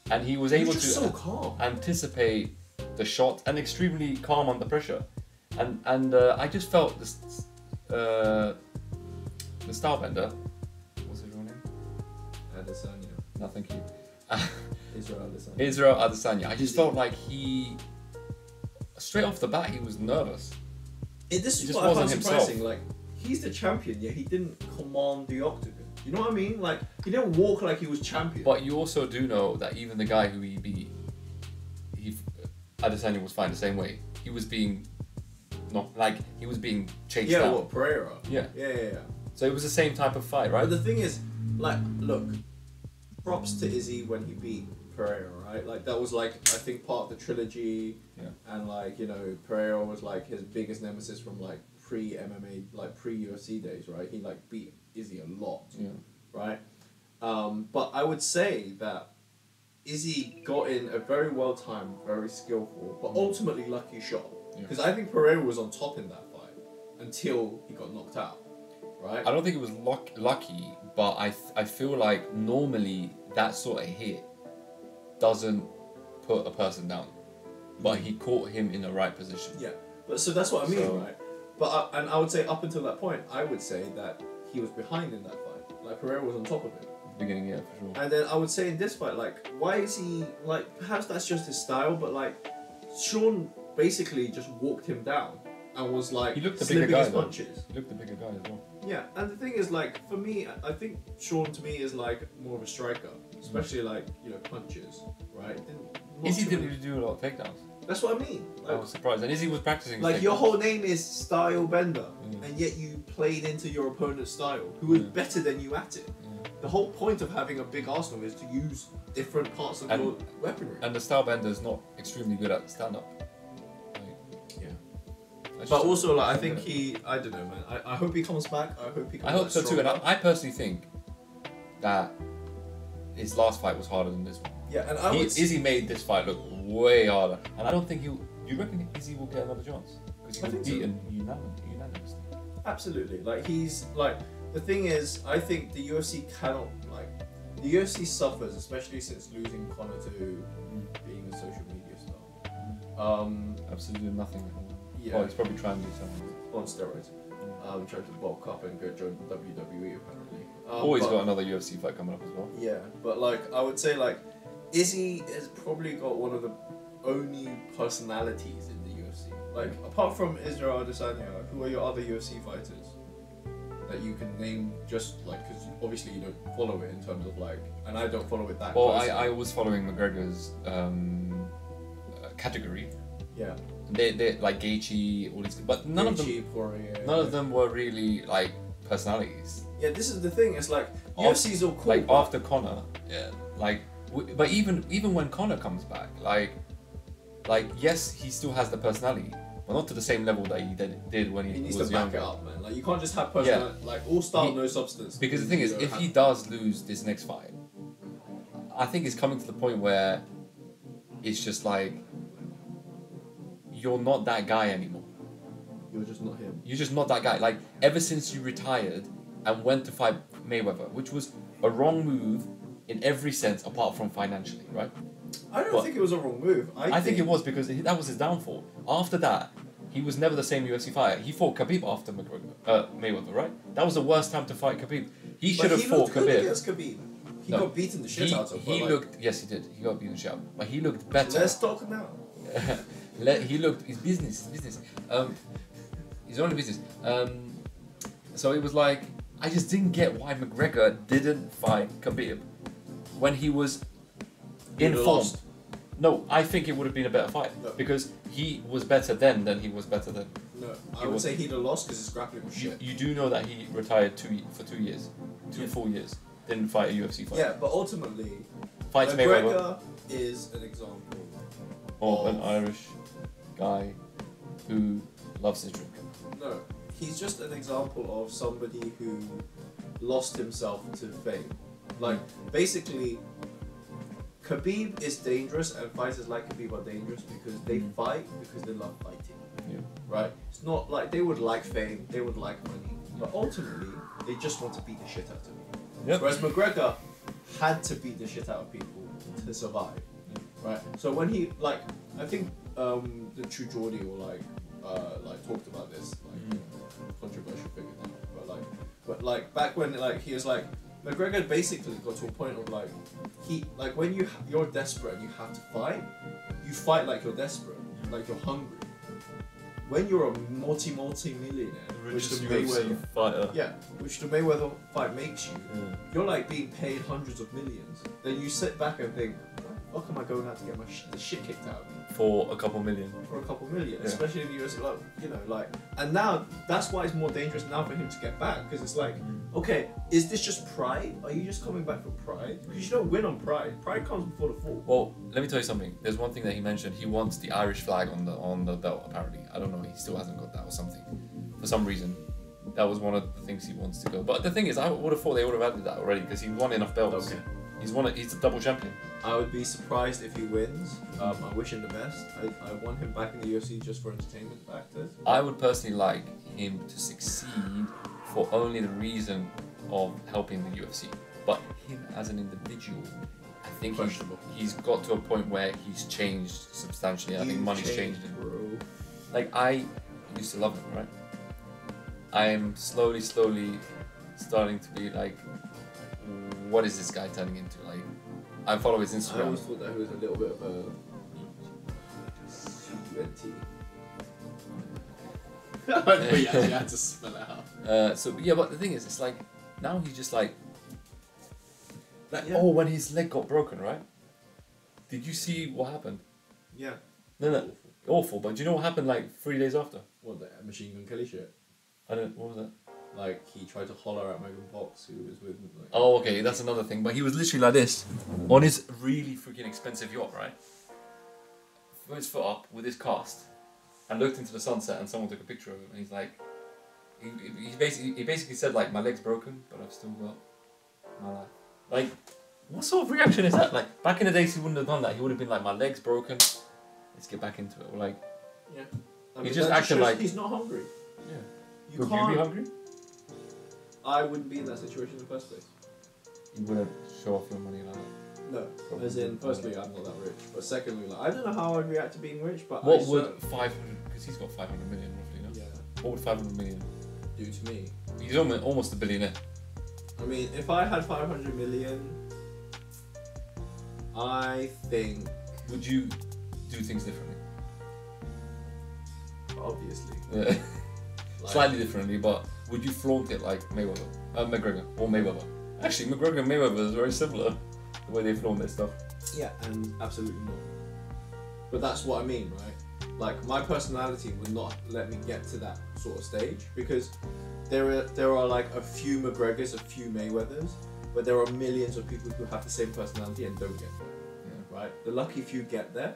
and he was able to so calm. Anticipate the shot and extremely calm under pressure, and I just felt this the stylebender. What's his real name? Adesanya. No, thank you. Israel Adesanya. Adesanya. I just felt like he, straight off the bat, he was nervous. This is what I found surprising. Like, he's the champion, yet he didn't command the octagon. You know what I mean? Like, he didn't walk like he was champion. But you also do know that even the guy who he beat, Adesanya was fine the same way. He was being, he was being chased down. Yeah, what, Pereira? Yeah. Yeah. So it was the same type of fight, right? But the thing is, like, look, props to Izzy when he beat Pereira, right? Like, that was, like, I think part of the trilogy. Yeah. And, like, you know, Pereira was, like, his biggest nemesis from, like, pre-MMA, like, pre-UFC days, right? He, like, beat Izzy a lot, right? But I would say that Izzy got in a very well-timed, very skillful, but ultimately lucky shot. Because I think Pereira was on top in that fight until he got knocked out, right? I don't think it was lucky, but I feel like normally that sort of hit doesn't put a person down. But he caught him in the right position. Yeah, but so that's what I mean, right? But I would say up until that point, I would say that he was behind in that fight. Like, Pereira was on top of him. Beginning, yeah, for sure. And then I would say in this fight, like, why is he, like, perhaps that's just his style, but, like, Sean basically just walked him down and was, like, he looked the slipping bigger guy, his punches. He looked the bigger guy as well. Yeah, and the thing is, like, for me, I think Sean to me is, like, more of a striker, especially, like, you know, punches, right? Izzy didn't really do a lot of takedowns. That's what I mean. Like, I was surprised, and Izzy was practicing. Like, your whole name is Style Bender, and yet you played into your opponent's style, who is better than you at it. The whole point of having a big arsenal is to use different parts of your weaponry. And the style bender is not extremely good at stand-up. But also, like, I think I don't know, man. I hope he comes back. I hope so too. And I personally think that his last fight was harder than this one. Yeah, and Izzy made this fight look way harder, and I don't think you reckon Izzy will get another chance because he was beaten unanimously. Absolutely. Like, he's like, the thing is, I think the UFC cannot, like, the UFC suffers, especially since losing Conor to being a social media star. Absolutely nothing. Yeah. Well, he's probably trying to do something on steroids. Trying to bulk up and go join WWE apparently. He's got another UFC fight coming up as well. Yeah, but like, I would say, like, Izzy has probably got one of the only personalities in the UFC. Like, apart from Israel Adesanya, who are your other UFC fighters that you can name? Just like, because obviously you don't follow it in terms of, like, and I don't follow it that closely. I was following McGregor's category. Yeah. They like Gaethje, all these, but none of them were really like personalities. Yeah, this is the thing. It's like UFC's all cool. Like after Conor, yeah. Like, but even when Conor comes back, like yes, he still has the personality, but not to the same level that he did when he needs was to back younger. it up, man. Like you can't just have personality, like all style, no substance. Because the thing is, if he does lose this next fight, I think it's coming to the point where it's just like you're not that guy anymore. You're just not him. You're just not that guy. Like ever since you retired and went to fight Mayweather, which was a wrong move in every sense apart from financially, right? I don't think it was a wrong move. I think it was because that was his downfall. After that, he was never the same UFC fighter. He fought Khabib after Mayweather, right? That was the worst time to fight Khabib. He should have fought Khabib. Against Khabib. He got beaten the shit out of. He looked. Yes, he did. He got beaten the shit out. But he looked better. Let's talk now. He looked. His business. His own business. So it was like I just didn't get why McGregor didn't fight Khabib when he was in form. Lost. No, I think it would have been a better fight because he was better then than he was better then. No, I would say he'd have lost because his grappling was shit. You do know that he retired for 2 years, two full years, didn't fight a UFC fight. Yeah, but ultimately, fights McGregor is an example of an Irish guy who loves his drink. No, he's just an example of somebody who lost himself to fame. Like, basically, Khabib is dangerous and fighters like Khabib are dangerous because they fight because they love fighting. Yeah. Right? It's not like they would like fame, they would like money, but ultimately, they just want to beat the shit out of people. Yep. Whereas McGregor had to beat the shit out of people to survive. Right? So when he, like, I think the True Geordie or like talked about this, like controversial figure now, but like back when like he was like McGregor basically got to a point of like when you're desperate and you have to fight, you fight like you're desperate, like you're hungry. When you're a multi-millionaire, which the Mayweather fighter, which the Mayweather fight makes you, you're like being paid hundreds of millions. Then you sit back and think, why the fuck am I going out to get the shit kicked out of me? For a couple million. Especially in the US, and now that's why it's more dangerous now for him to get back because it's like, okay, is this just pride? Are you just coming back for pride? Because you don't win on pride. Pride comes before the fall. Well, let me tell you something. There's one thing that he mentioned. He wants the Irish flag on the belt. Apparently, I don't know. He still hasn't got that or something. For some reason, that was one of the things he wants to go. But the thing is, I would have thought they would have added that already because he won enough belts. Okay. He's a double champion. I would be surprised if he wins. I wish him the best. I want him back in the UFC just for entertainment factors. I would personally like him to succeed for only the reason of helping the UFC. But him as an individual, I think he's got to a point where he's changed substantially. I think money's changed him. Bro. Like, I used to love him, right? I'm slowly starting to be like, what is this guy turning into? Like, I follow his Instagram. I always thought that he was a little bit of a UNT. But you actually had to spell it out. But the thing is, it's like, now he's just like, oh, when his leg got broken, right? Did you see what happened? Yeah. No, awful. But do you know what happened like 3 days after? What, the Machine Gun Kelly shit? What was that? Like, he tried to holler at Megan Fox, who was with him. Like, oh, okay, that's another thing. But he was literally like this, on his really freaking expensive yacht, right? Put his foot up with his cast, and looked into the sunset, and someone took a picture of him, and he's like, he basically said like, my leg's broken, but I've still got my life. Like, what sort of reaction is that? Like, back in the days, he wouldn't have done that. He would have been like, my leg's broken, let's get back into it. Or like, yeah. He's just acting like he's not hungry. Yeah. Would you be hungry? I wouldn't be in that situation in the first place. You wouldn't show off your money like that? No. Probably. As in, firstly, I'm not that rich. But secondly, like, I don't know how I'd react to being rich, but what would 500, because he's got 500 million roughly, no? Yeah. What would 500 million do to me? He's almost a billionaire. I mean, if I had 500 million, I think... Would you do things differently? Obviously. Yeah. Like, slightly differently, but would you flaunt it like McGregor or Mayweather? Actually, McGregor and Mayweather is very similar, the way they flaunt their stuff. Yeah, and absolutely not. But that's what I mean, right? Like my personality would not let me get to that sort of stage because there are like a few McGregors, a few Mayweathers, but there are millions of people who have the same personality and don't get there. Yeah. Right? The lucky few get there,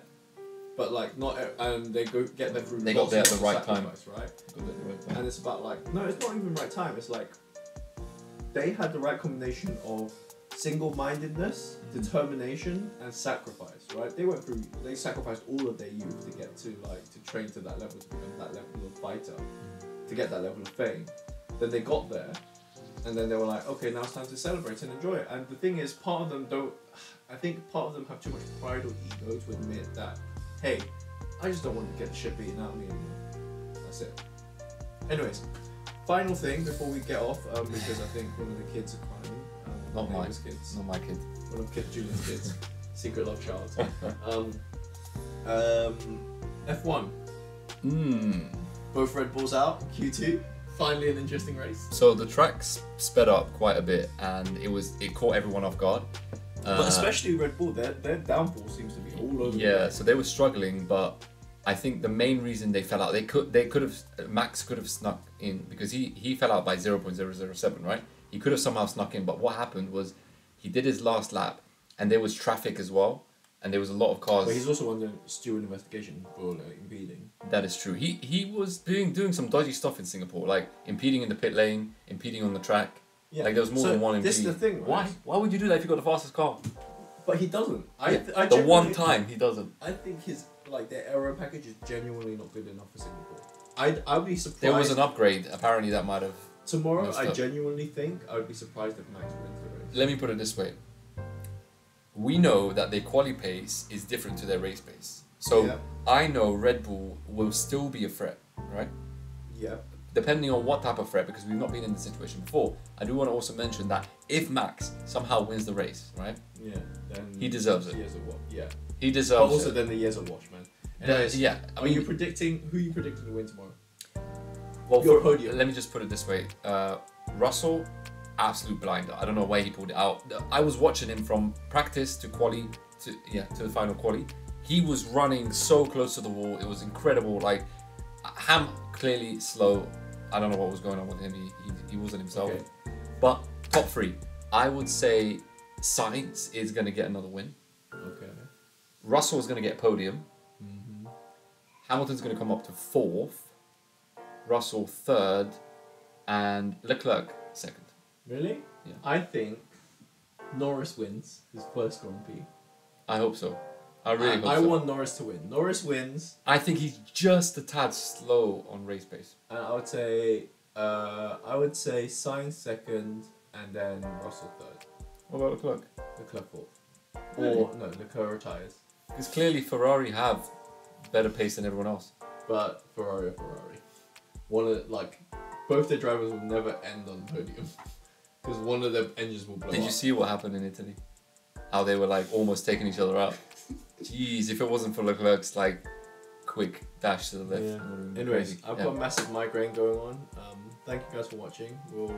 but like not, and they get there through. They got there at the right time, right? And it's about like no, it's not even right time. It's like they had the right combination of single-mindedness, determination, and sacrifice. Right? They sacrificed all of their youth to get to train to that level, to become that level of fighter, to get that level of fame. Then they got there, and then they were like, okay, now it's time to celebrate and enjoy it. And the thing is, part of them don't. I think part of them have too much pride or ego to admit that, hey, I just don't want to get the shit beaten out of me anymore. That's it. Anyways, final thing before we get off, because I think one of the kids are crying. Not my kids. Not my kid. One of Julian's kids. Secret love child. F1. Both Red Bulls out. Q2. Finally an interesting race. So the tracks sped up quite a bit, and it caught everyone off guard. But especially Red Bull, their downfall seems to be all over. Yeah, so they were struggling, but I think the main reason they fell out, Max could have snuck in because he fell out by 0.007, right? He could have somehow snuck in, but what happened was he did his last lap, and there was traffic as well, and there was a lot of cars. But he's also under steward investigation for impeding. That is true. He was doing some dodgy stuff in Singapore, like impeding in the pit lane, impeding on the track. Yeah. Like there was more than one impede. This is the thing, right? Why would you do that if you got the fastest car? But he doesn't. The one time he doesn't. I think their aero package is genuinely not good enough for Singapore. I'd be surprised. There was an upgrade. Apparently that might have. Tomorrow, I genuinely think I would be surprised if Max wins the race. Let me put it this way. We know that their quali pace is different to their race pace. So I know Red Bull will still be a threat, right? Yeah. Depending on what type of threat, because we've not been in this situation before. I do want to also mention that if Max somehow wins the race, right? Yeah. Then he deserves it. Yeah. He deserves but also it. then the years of watch, man. Anyways, yeah. Who are you predicting to win tomorrow? Well, let me just put it this way. Russell, absolute blinder. I don't know why he pulled it out. I was watching him from practice to quali, to the final quali. He was running so close to the wall. It was incredible. Like, Ham clearly slow. I don't know what was going on with him. He wasn't himself. Okay. But top three, I would say Sainz is going to get another win. Okay. Russell is going to get podium. Mm-hmm. Hamilton's going to come up to 4th. Russell 3rd, and Leclerc 2nd. Really? Yeah. I think Norris wins his first Grand Prix. I hope so. I really hope so. I want Norris to win. Norris wins. I think he's just a tad slow on race pace. And I would say Sainz 2nd, and then Russell 3rd. What about Leclerc? Leclerc 4th. Really? Or no, Leclerc retires. Because clearly Ferrari have better pace than everyone else. But Ferrari. Both their drivers will never end on the podium because one of their engines will blow up. Did you see what happened in Italy? How they were like almost taking each other out. Jeez, if it wasn't for Leclerc's like quick dash to the left. Yeah. Anyways, I've got a massive migraine going on. Thank you guys for watching. We'll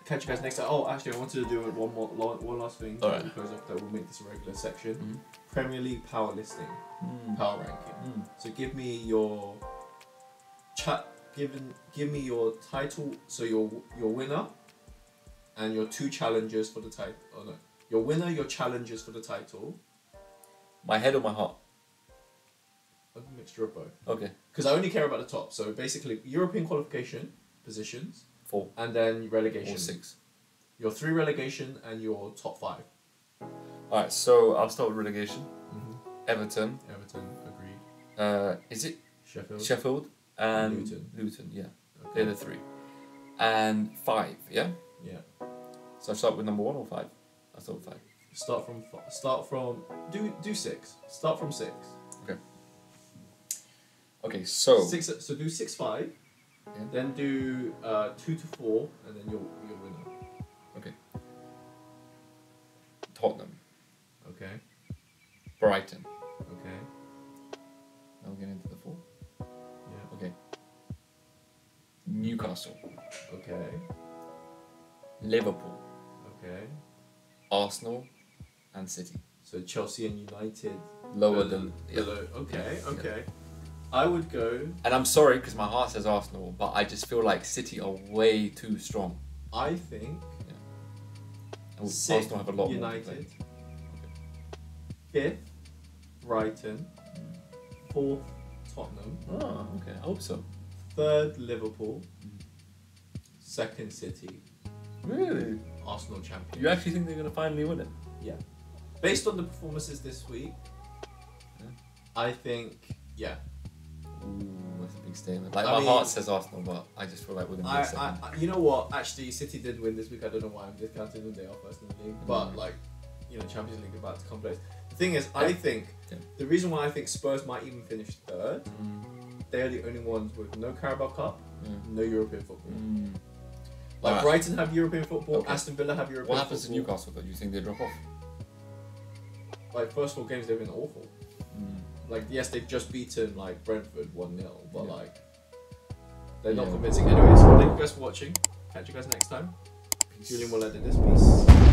catch you guys next time. Oh, actually, I wanted to do one last thing. All right. Because of that, we'll make this a regular section. Mm-hmm. Premier League power listing, power ranking. So give me your give me your title. So your winner and your two challengers for the title. Oh no, your winner, your challengers for the title. My head or my heart? A mixture of both. Okay. Because I only care about the top. So basically, European qualification positions. 4. And then relegation. Or 6. Your 3 relegation and your top 5. Alright, so I'll start with relegation. Mm-hmm. Everton, agreed. Is it Sheffield? And Luton, yeah. Okay. They're the 3. And 5, yeah? Yeah. So I start with number 1 or 5? I start with 5. Start from do 6. Start from 6. Okay, so 6. So do 6-5. Yeah. Then do 2 to 4, and then your winner. Okay. Tottenham. Okay. Brighton. Okay. Now we're getting into the 4. Yeah. Okay. Newcastle. Okay. Liverpool. Okay. Arsenal and City. So Chelsea and United lower than. Yeah. Below. Okay. I would go. And I'm sorry because my heart says Arsenal, but I just feel like City are way too strong. I think. And Sixth, Arsenal have a lot more to United. play. Fifth, Brighton. Fourth, Tottenham. Oh, okay. I hope so. Third, Liverpool. Second, City. Really? Arsenal champion. You actually think they're going to finally win it? Yeah. Based on the performances this week, I think, yeah. Ooh, that's a big statement. Like, I my mean, heart says Arsenal, but I just feel like we're going to be second. you know what? Actually, City did win this week. I don't know why I'm discounting them. They are first in the league. But, like, you know, Champions League is about to come place. The thing is, I think the reason why I think Spurs might even finish third, they are the only ones with no Carabao Cup, no European football. Like, Brighton have European football, Aston Villa have European football. What happens to Newcastle, though? Do you think they drop off? Like, first 4 games, they've been awful. Like, yes, they've just beaten, like, Brentford 1-0, but, like, they're not convincing. Anyways, thank you guys for watching. Catch you guys next time. Julian will edit this piece.